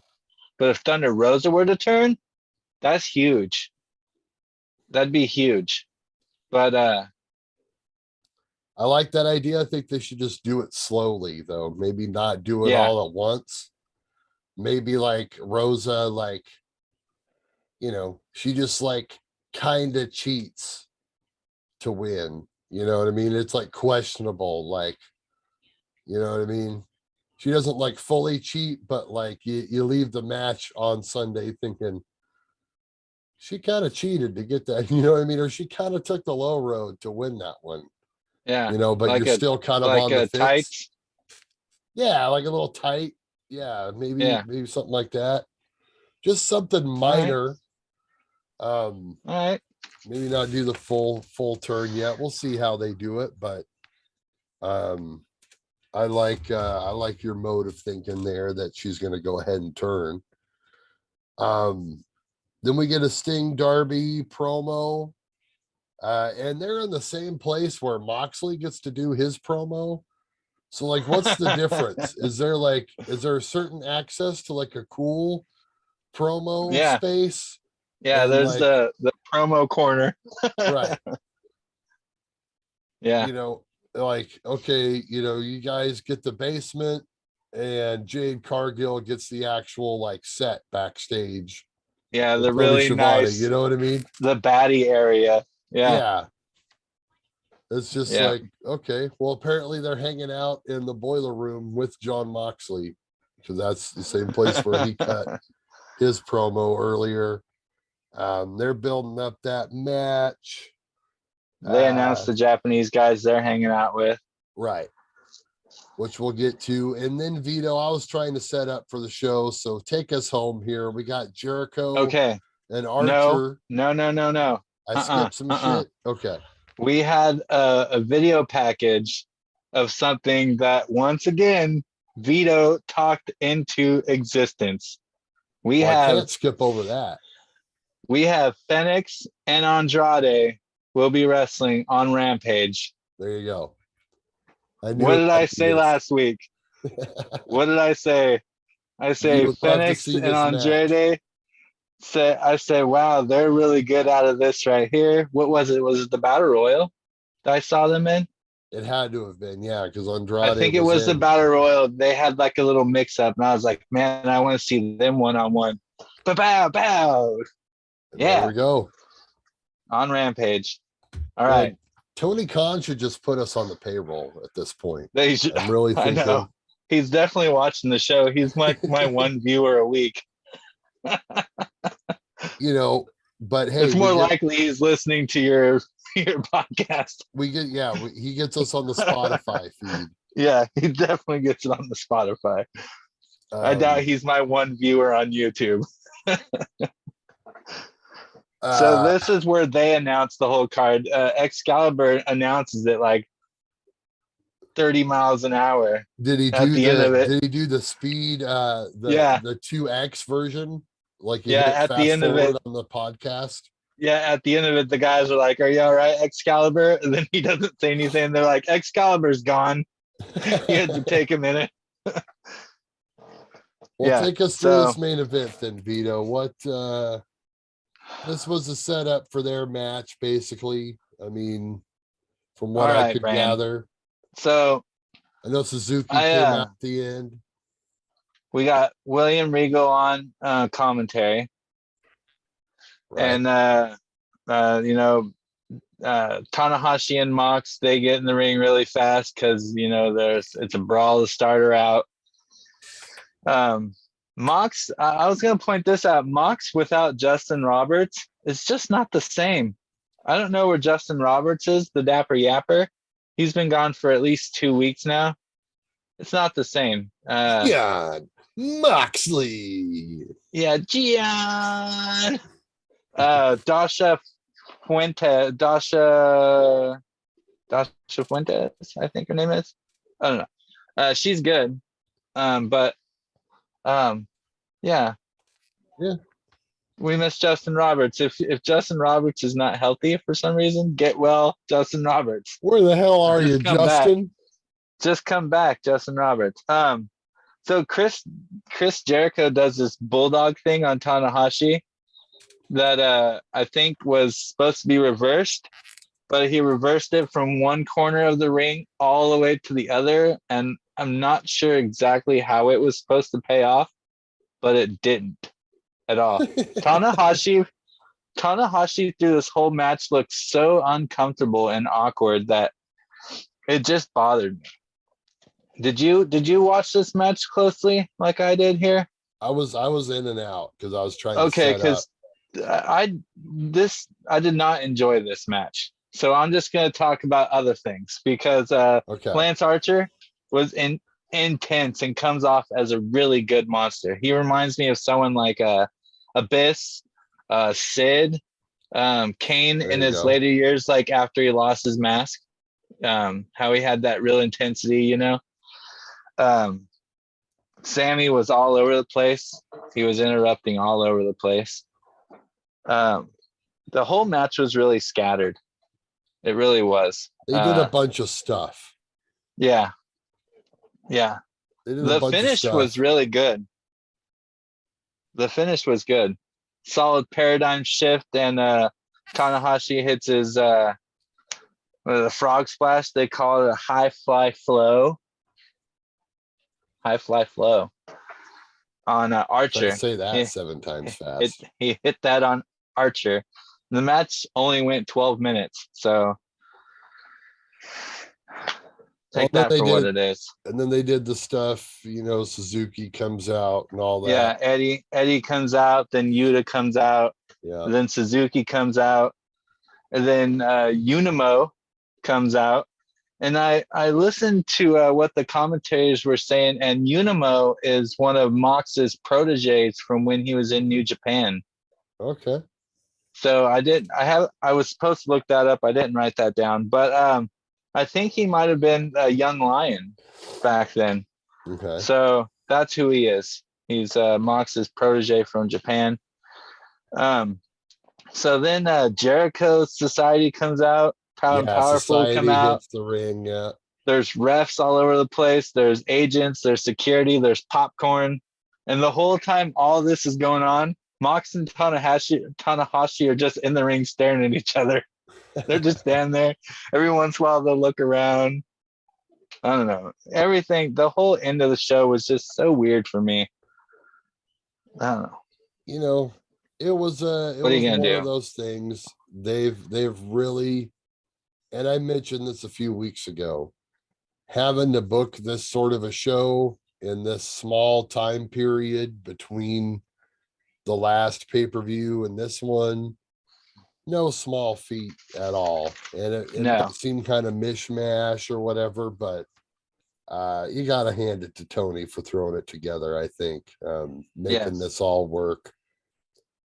S1: But if Thunder Rosa were to turn, that's huge. That'd be huge. But
S2: I like that idea. I think they should just do it slowly, though. Maybe not do it all at once. Maybe like Rosa, like, she just like kind of cheats to win. You know what I mean? It's like questionable, like, you know what I mean? She doesn't like fully cheat, but like you leave the match on Sunday thinking she kind of cheated to get that, you know what I mean? Or she kind of took the low road to win that one.
S1: Yeah.
S2: But like you're still kind of
S1: like
S2: on the fence.
S1: Tights.
S2: Yeah, like a little tight. Yeah, maybe something like that. Just something minor.
S1: All right.
S2: Maybe not do the full turn yet. We'll see how they do it, but I like your mode of thinking there that she's going to go ahead and turn. Then we get a Sting Darby promo, and they're in the same place where Moxley gets to do his promo. So like, what's the difference? Is there a certain access to like a cool promo space?
S1: Yeah, and there's like, the promo corner.
S2: Right.
S1: Yeah.
S2: Like, okay, you guys get the basement, and Jade Cargill gets the actual like set backstage.
S1: Yeah, the really nice.
S2: You know what I mean?
S1: The baddie area. Yeah.
S2: It's just like, okay, well, apparently they're hanging out in the boiler room with John Moxley, because that's the same place where he cut his promo earlier. They're building up that match.
S1: They announced the Japanese guys they're hanging out with.
S2: Right. Which we'll get to. And then Vito, I was trying to set up for the show. So take us home here. We got Jericho.
S1: Okay.
S2: And Archer.
S1: No.
S2: I skipped some shit. Okay.
S1: We had a video package of something that once again Vito talked into existence. I
S2: can't skip over that.
S1: We have Phoenix and Andrade will be wrestling on Rampage.
S2: There you go.
S1: What did I say last week? What did I say? I say Phoenix and Andrade. I say, wow, they're really good out of this right here. What was it? Was it the Battle Royal that I saw them in?
S2: It had to have been, yeah, because Andrade.
S1: I think it was the Battle Royal. They had like a little mix up, and I was like, man, I want to see them one-on-one. Bow, bow. Yeah.
S2: There we go.
S1: On Rampage. All right.
S2: Tony Khan should just put us on the payroll at this point.
S1: I'm really thinking. I know. He's definitely watching the show. He's my one viewer a week.
S2: But hey,
S1: it's more likely he's listening to your podcast.
S2: He gets us on the Spotify feed.
S1: Yeah, he definitely gets it on the Spotify. I doubt he's my one viewer on YouTube. So this is where they announce the whole card. Excalibur announces it like 30 miles an hour.
S2: Did he do the speed? The 2X version. Like
S1: at the end of it
S2: on the podcast.
S1: Yeah, at the end of it, the guys are like, "Are you all right, Excalibur?" And then he doesn't say anything. They're like, "Excalibur's gone." He had to take a minute.
S2: Take us through this main event then, Vito. What this was a setup for their match, basically. I mean, from what I could gather.
S1: So
S2: I know Suzuki came out at the end.
S1: We got William Regal on commentary. Right. And Tanahashi and Mox, they get in the ring really fast because it's a brawl to start her out. Mox, I was gonna point this out. Mox without Justin Roberts is just not the same. I don't know where Justin Roberts is, the Dapper Yapper. He's been gone for at least 2 weeks now. It's not the same.
S2: John Moxley.
S1: Yeah, Gian. Dasha Fuentes, I think her name is. I don't know. She's good. Yeah. We miss Justin Roberts. If Justin Roberts is not healthy for some reason, get well, Justin Roberts.
S2: Where the hell are you, Justin?
S1: Just come back, Justin Roberts. So Chris Jericho does this bulldog thing on Tanahashi that I think was supposed to be reversed, but he reversed it from one corner of the ring all the way to the other, and I'm not sure exactly how it was supposed to pay off, but it didn't at all. Tanahashi through this whole match looked so uncomfortable and awkward that it just bothered me. Did you watch this match closely like I did here?
S2: I was in and out because I was trying to set up.
S1: Because I did not enjoy this match. So I'm just going to talk about other things because Lance Archer was intense and comes off as a really good monster. He reminds me of someone like Abyss, Sid, Kane in his later years, like after he lost his mask, how he had that real intensity, Sammy was all over the place. He was interrupting all over the place. The whole match was really scattered. It really was.
S2: They did a bunch of stuff.
S1: Yeah. The finish was really good. The finish was good. Solid paradigm shift, and Tanahashi hits his the frog splash. They call it a high fly flow. High fly flow on Archer.
S2: Say that 7 times fast.
S1: He hit that on Archer. The match only went 12 minutes, so
S2: Well,
S1: Take that for what it is.
S2: and then they did the stuff, Suzuki comes out and all that.
S1: Yeah, Eddie comes out, then Yuta comes out,
S2: Yeah.
S1: then Suzuki comes out, and then Unimo comes out. And I listened to what the commentators were saying, and Unimo is one of Mox's proteges from when he was in New Japan.
S2: Okay.
S1: So I was supposed to look that up. I didn't write that down, but I think he might have been a young lion back then.
S2: Okay.
S1: So that's who he is. He's Mox's protege from Japan. So then Jericho's Society comes out. Proud and Powerful come out.
S2: Hits the ring. Yeah.
S1: There's refs all over the place. There's agents. There's security. There's popcorn. And the whole time all this is going on, Mox and Tanahashi are just in the ring staring at each other. They're just standing there. Every once in a while they'll look around. I don't know. Everything, the whole end of the show was just so weird for me. I don't know.
S2: It was one of those things. They've really, and I mentioned this a few weeks ago, having to book this sort of a show in this small time period between the last pay-per-view and this one, no small feat at all. And it might seem kind of mishmash or whatever, but you got to hand it to Tony for throwing it together, I think, making this all work.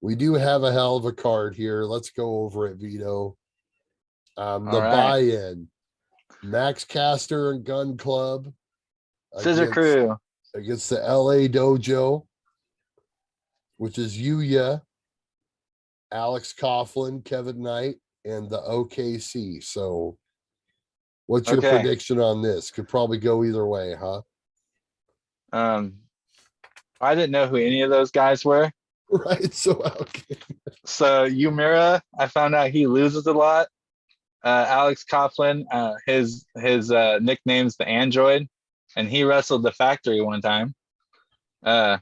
S2: We do have a hell of a card here. Let's go over it, Vito. Buy-in. Max Caster and Gun Club.
S1: Scissor Crew.
S2: Against the LA Dojo, which is Yuya, Alex Coughlin, Kevin Knight, and the OKC. So what's your prediction on this? Could probably go either way, huh?
S1: I didn't know who any of those guys were.
S2: Right. So okay.
S1: So Yumura, I found out he loses a lot. Alex Coughlin, his nickname's the Android, and he wrestled the Factory one time. The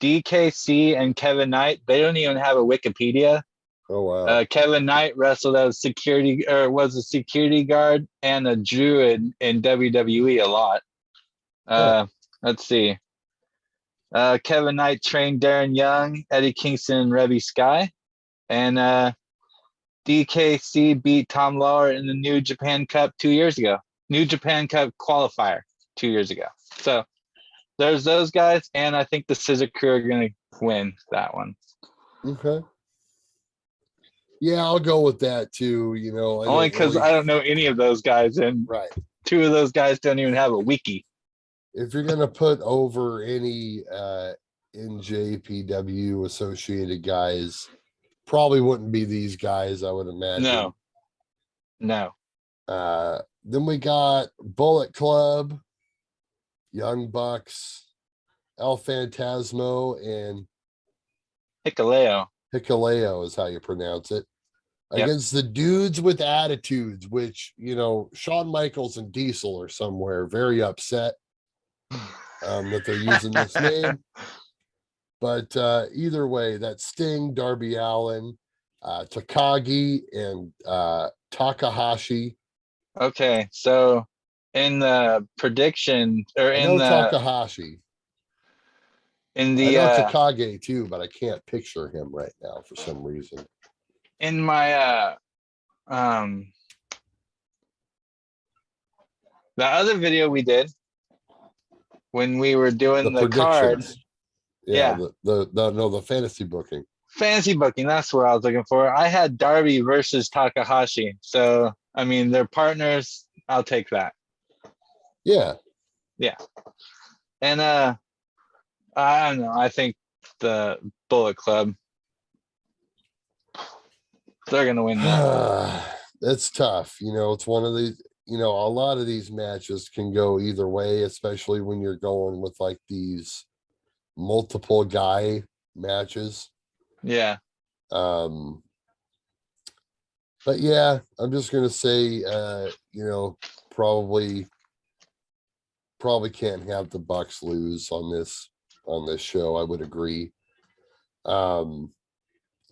S1: DKC and Kevin Knight, they don't even have a Wikipedia.
S2: Oh wow.
S1: Kevin Knight wrestled as was a security guard and a druid in WWE a lot. Let's see. Kevin Knight trained Darren Young, Eddie Kingston, and Rebby Sky. And DKC beat Tom Lawler in the New Japan Cup 2 years ago. New Japan Cup qualifier 2 years ago. So there's those guys, and I think the Scissor Crew are going to win that one.
S2: Okay. Yeah, I'll go with that too.
S1: Only because I don't know any of those guys, and two of those guys don't even have a wiki.
S2: If you're going to put over any NJPW associated guys, probably wouldn't be these guys, I would imagine.
S1: No.
S2: Then we got Bullet Club, Young Bucks, El Phantasmo, and Hikuleo is how you pronounce it. Against the Dudes with Attitudes, which, Shawn Michaels and Diesel are somewhere very upset that they're using this name. But either way, that's Sting, Darby Allin, Takagi, and Takahashi.
S1: Okay, so in the prediction, or
S2: I know Takahashi. I know Takagi too, but I can't picture him right now for some reason.
S1: In my the other video we did when we were doing the card.
S2: The fantasy booking.
S1: Fantasy booking, that's what I was looking for. I had Darby versus Takahashi. So, I mean, they're partners. I'll take that.
S2: Yeah.
S1: And I don't know. I think the Bullet Club, they're going to win that.
S2: That's tough. It's one of these, a lot of these matches can go either way, especially when you're going with like these multiple guy matches.
S1: Yeah.
S2: But yeah, I'm just gonna say probably can't have the Bucks lose on this show. I would agree.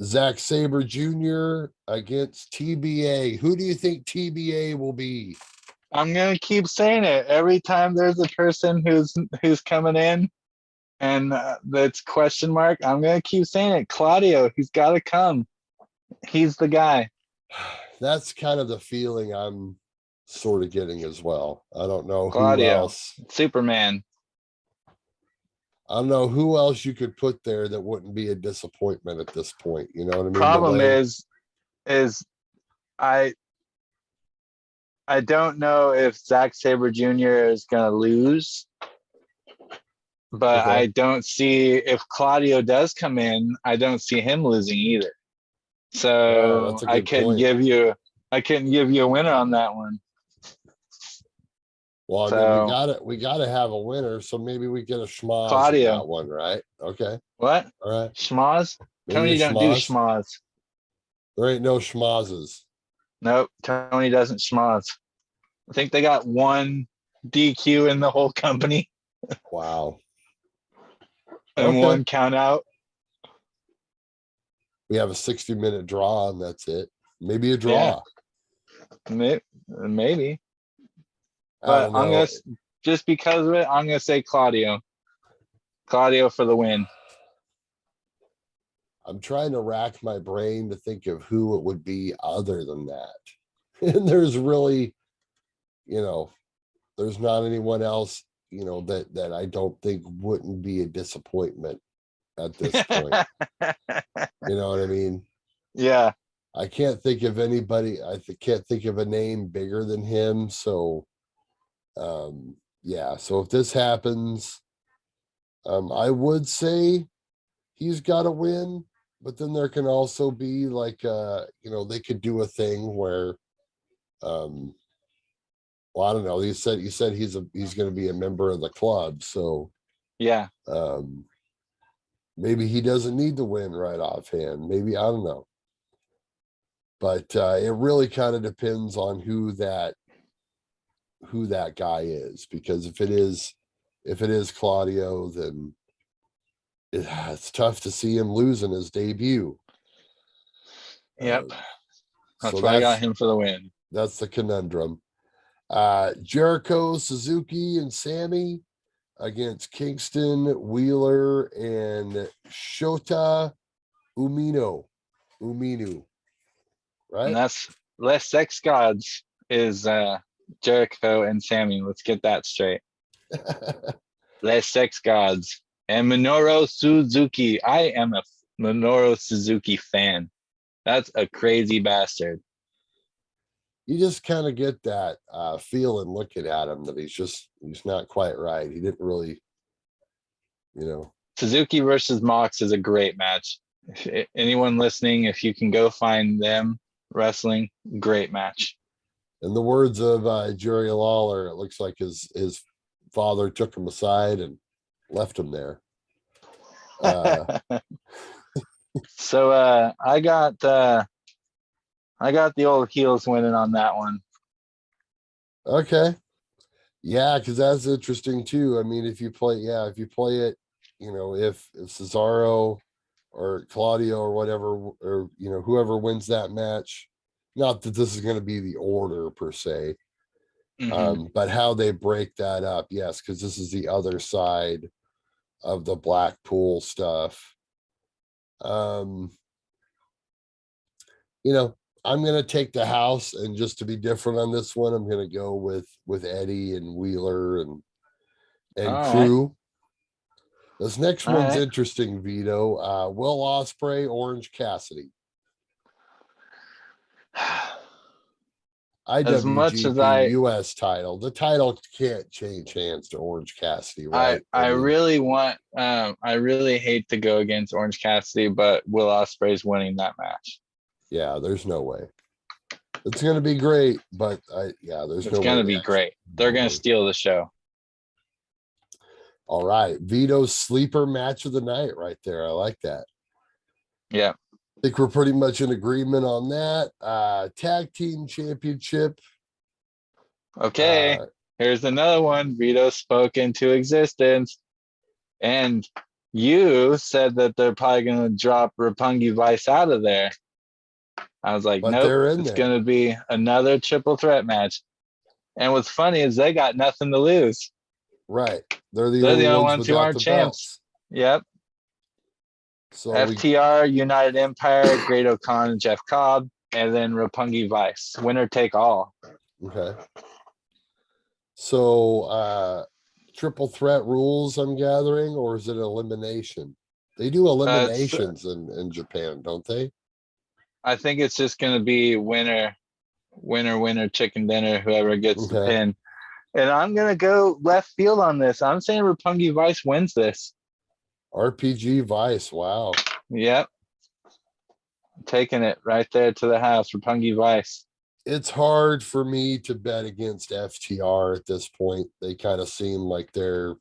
S2: Zack Sabre Jr. against TBA. Who do you think TBA will be?
S1: I'm gonna keep saying it every time there's a person who's coming in, and that's question mark. I'm gonna keep saying it. Claudio, he's got to come. He's the guy.
S2: That's kind of the feeling I'm sort of getting as well. I don't know who
S1: Claudio,
S2: else.
S1: Superman.
S2: I don't know who else you could put there that wouldn't be a disappointment at this point. You know what I mean?
S1: Problem is I I don't know if Zack Sabre Jr. is gonna lose, but
S2: Okay.
S1: I don't see if Claudio does come in, I don't see him losing either.
S2: Yeah,
S1: So
S2: that's a good point.
S1: I couldn't give you a winner on that one.
S2: Well, I mean,
S1: So
S2: we gotta have a winner, so maybe we get a schmoz in
S1: Claudio,
S2: that one, right? Okay.
S1: what?
S2: All right.
S1: Schmoz?
S2: Maybe a
S1: Tony don't do
S2: schmoz.
S1: schmoz.
S2: There ain't no schmozes.
S1: Nope, Tony doesn't schmoz. I think they got one DQ in the whole company
S2: Wow.
S1: and
S2: Okay.
S1: one count out.
S2: We have a 60-minute draw, and that's it. Maybe a
S1: Yeah,
S2: draw.
S1: maybe.
S2: I
S1: But
S2: don't know.
S1: just because of it, I'm gonna say Claudio. Claudio for the win.
S2: I'm trying to rack my brain to think of who it would be other than that. And there's really, you know, there's not anyone else, that I don't think wouldn't be a disappointment at this point. You know what I mean?
S1: Yeah.
S2: I can't think of anybody. Can't think of a name bigger than him. So, yeah. So if this happens, I would say he's got to win. But then there can also be like, they could do a thing where, well, I don't know. You said he's going to be a member of the club, so
S1: Yeah.
S2: maybe he doesn't need to win right offhand. Maybe I don't know. But it really kind of depends on who that guy is, because if it is Claudio, then it's tough to see him losing his debut.
S1: Yep. That's
S2: So
S1: why I got him for the win.
S2: that's the conundrum. Jericho, Suzuki, and Sammy against Kingston, Wheeler, and Shota Umino. Right?
S1: And that's less sex gods is Jericho and Sammy. Let's get that straight. Less sex gods. And Minoru Suzuki. I am a Minoru Suzuki fan. That's a crazy bastard.
S2: You just kind of get that feeling looking at him that he's not quite right. He didn't really,
S1: Suzuki versus Mox is a great match. If anyone listening, if you can go find them wrestling, great match.
S2: In the words of Jerry Lawler, it looks like his father took him aside and left him there.
S1: So I got the old heels winning on that one.
S2: Okay. Yeah, because that's interesting too. I mean, if you play it, if Cesaro or Claudio or whatever, or whoever wins that match, not that this is going to be the order per se, but how they break that up. Yes, because this is the other side of the Blackpool stuff. I'm going to take the house, and just to be different on this one, I'm going to go with Eddie and Wheeler and crew. Right. This next one's interesting, Vito. Will Ospreay, Orange Cassidy. IWGP US title. The title can't change hands to Orange Cassidy, right?
S1: I really hate to go against Orange Cassidy, but Will Ospreay's winning that match.
S2: Yeah, there's no way. It's going to be great, but there's no way.
S1: It's going to be great. They're going to steal the show.
S2: All right. Vito's sleeper match of the night right there. I like that.
S1: Yeah.
S2: I think we're pretty much in agreement on that. Tag team championship.
S1: Okay. Here's another one. Vito spoke into existence. And you said that they're probably going to drop Roppongi Vice out of there. I was like, nope, it's going to be another triple threat match. And what's funny is they got nothing to lose.
S2: Right. They're the
S1: They're the
S2: only
S1: only
S2: ones
S1: ones who
S2: without
S1: aren't
S2: the
S1: champs.
S2: belts.
S1: Yep.
S2: So
S1: FTR, United Empire, Great O'Khan, and Jeff Cobb, and then Roppongi Vice. Winner take all.
S2: Okay. So triple threat rules, I'm gathering, or is it elimination? They do eliminations in Japan, don't they?
S1: I think it's just going to be winner, chicken dinner, whoever gets the pin. And I'm going to go left field on this. I'm saying Roppongi Vice wins this.
S2: RPG Vice, wow.
S1: Yep. Taking it right there to the house, Roppongi Vice.
S2: It's hard for me to bet against FTR at this point. They kind of seem like they're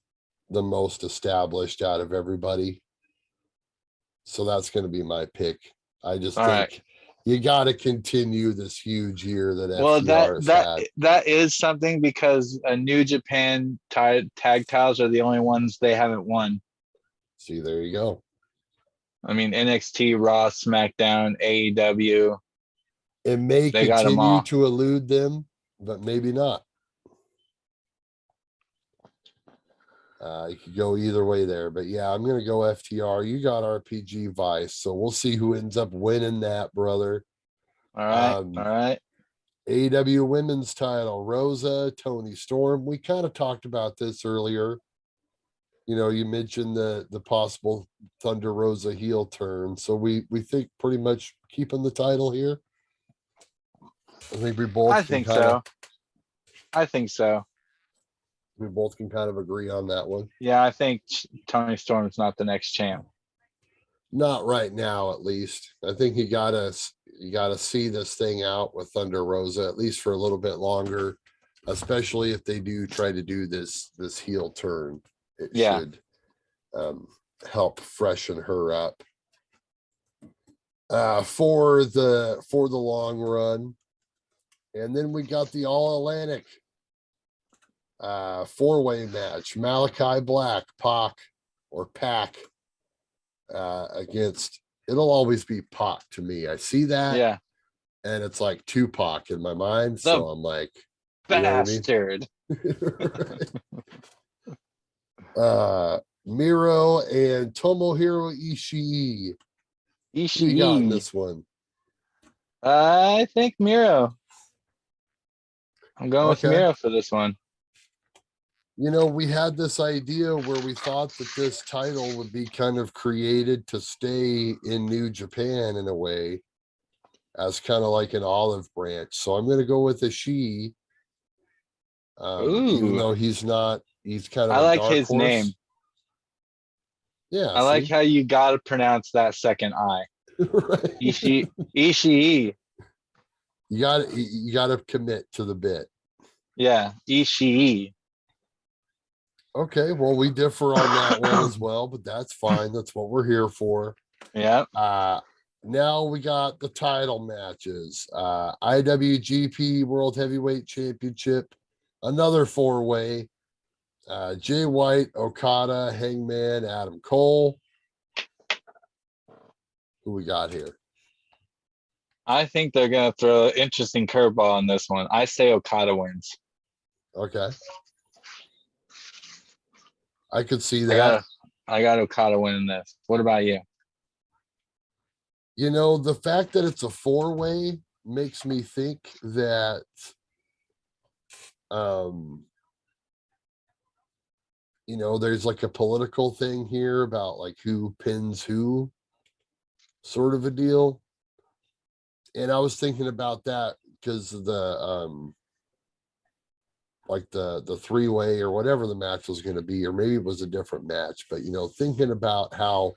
S2: the most established out of everybody. So that's going to be my pick. I just think you got to continue this huge year that FTR has had.
S1: That is something, because a New Japan tag titles are the only ones they haven't won.
S2: See, there you go.
S1: I mean, NXT, Raw, SmackDown, AEW.
S2: It may continue to elude them, but maybe not. You could go either way there, but yeah, I'm going to go FTR. You got RPG Vice, so we'll see who ends up winning that, brother.
S1: All right, all right.
S2: AEW Women's Title, Rosa, Toni Storm. We kind of talked about this earlier. You know, you mentioned the possible Thunder Rosa heel turn, so we think pretty much keeping the title here. I think we both.
S1: I think so.
S2: We both can kind of agree on that one.
S1: Yeah, I think Toni Storm's not the next champ.
S2: Not right now, at least. I think you gotta see this thing out with Thunder Rosa at least for a little bit longer, especially if they do try to do this heel turn. It should help freshen her up for the long run. And then we got the All Atlantic four-way match: Malachi Black, Pac against. It'll always be Pac to me. I see that, and it's like Tupac in my mind. So I'm like,
S1: bastard.
S2: You know what I mean? Miro and Tomohiro Ishii. Who you got in this one?
S1: I think Miro. I'm going with Miro for this one.
S2: You know, we had this idea where we thought that this title would be kind of created to stay in New Japan in a way, as kind of like an olive branch. So I'm going to go with Ishii. Even though he's kind of
S1: I like his
S2: horse.
S1: Name.
S2: Yeah.
S1: I like how you got to pronounce that second I.
S2: Right.
S1: Ishii.
S2: You got to commit to the bit.
S1: Yeah, Ishii.
S2: Okay, well, we differ on that one as well, but that's fine. That's what we're here for.
S1: Yeah.
S2: Now we got the title matches. IWGP World Heavyweight Championship, another four-way. Jay White, Okada, Hangman, Adam Cole. Who we got here?
S1: I think they're going to throw an interesting curveball on this one. I say Okada wins.
S2: Okay. I could see that.
S1: I got Okada winning this. What about you?
S2: You know, the fact that it's a four-way makes me think that you know, there's like a political thing here about like who pins who, sort of a deal. And I was thinking about that because of the like the three-way or whatever the match was going to be, or maybe it was a different match, but you know, thinking about how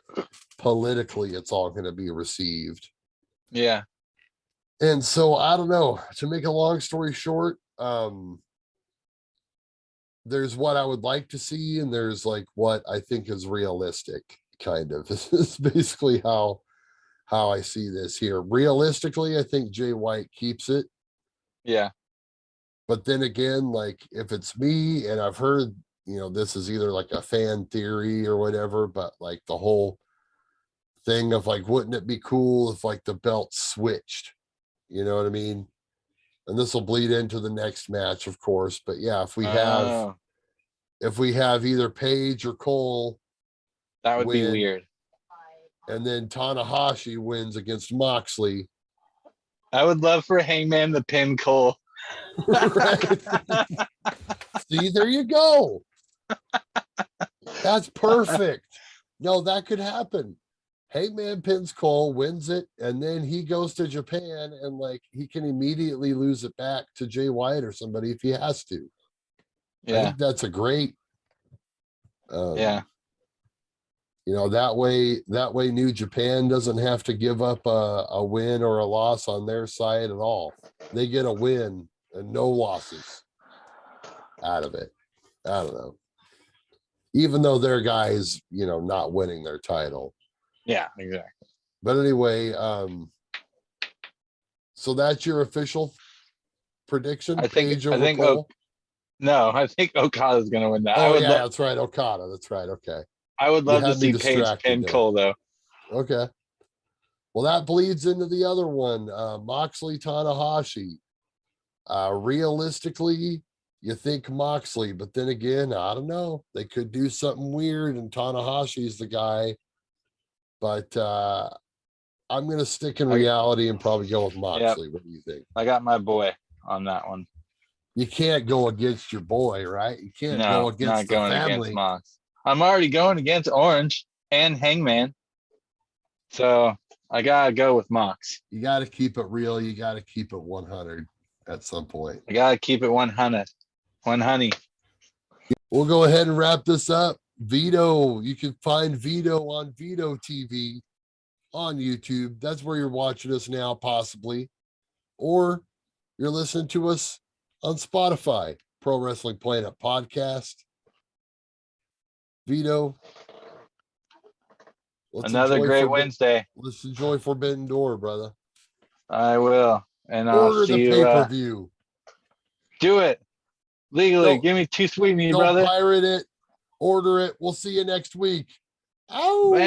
S2: politically it's all going to be received.
S1: Yeah.
S2: And so I don't know, to make a long story short, there's what I would like to see, and there's like what I think is realistic, kind of. This is basically how I see this here. Realistically, I think Jay White keeps it.
S1: Yeah.
S2: But then again, like if it's me, and I've heard, you know, this is either like a fan theory or whatever, but like the whole thing of like, wouldn't it be cool if like the belt switched? You know what I mean? and this will bleed into the next match, of course. But yeah, if we
S1: Oh,
S2: have either Paige or Cole
S1: that would be
S2: win,
S1: weird.
S2: and then Tanahashi wins against Moxley.
S1: I would love for Hangman to pin Cole.
S2: Right? See, there you go. That's perfect. No, that could happen. Hangman pins Cole, wins it, and then he goes to Japan and like he can immediately lose it back to Jay White or somebody if he has to. I
S1: Yeah,
S2: think that's a great
S1: yeah,
S2: that way New Japan doesn't have to give up a win or a loss on their side at all. They get a win and no losses out of it. I don't know. Even though their guys, not winning their title.
S1: yeah, exactly.
S2: But anyway, so that's your official prediction, Paige over Cole?
S1: No, I think Okada's gonna win that.
S2: Oh, yeah, that's right. Okada. That's right. Okay.
S1: I would love to
S2: had me
S1: see Paige
S2: distracted
S1: pin
S2: there.
S1: Cole though.
S2: Okay. Well, that bleeds into the other one, Moxley Tanahashi. Realistically, you think Moxley, but then again, I don't know. They could do something weird, and Tanahashi's the guy. But I'm going to stick in reality and probably go with Moxley. Yep. What do you think?
S1: I got my boy on that one.
S2: You can't go against your boy, right? You can't go against the family. Against
S1: Mox. I'm already going against Orange and Hangman. So I got to go with Mox.
S2: You got to keep it real. You got to keep it 100 at some point.
S1: I got to keep it 100. 100.
S2: We'll go ahead and wrap this up. Vito, you can find Vito on Vito TV on YouTube. That's where you're watching us now, possibly. Or you're listening to us on Spotify, Pro Wrestling Planet Podcast. Vito.
S1: Another great Wednesday.
S2: Let's enjoy Forbidden Door, brother.
S1: I will. And
S2: I'll see the pay-per-view.
S1: Do it. Legally. Give me 2 Sweetie, brother.
S2: Don't pirate it. Order it. We'll see you next week. Ow! Bam.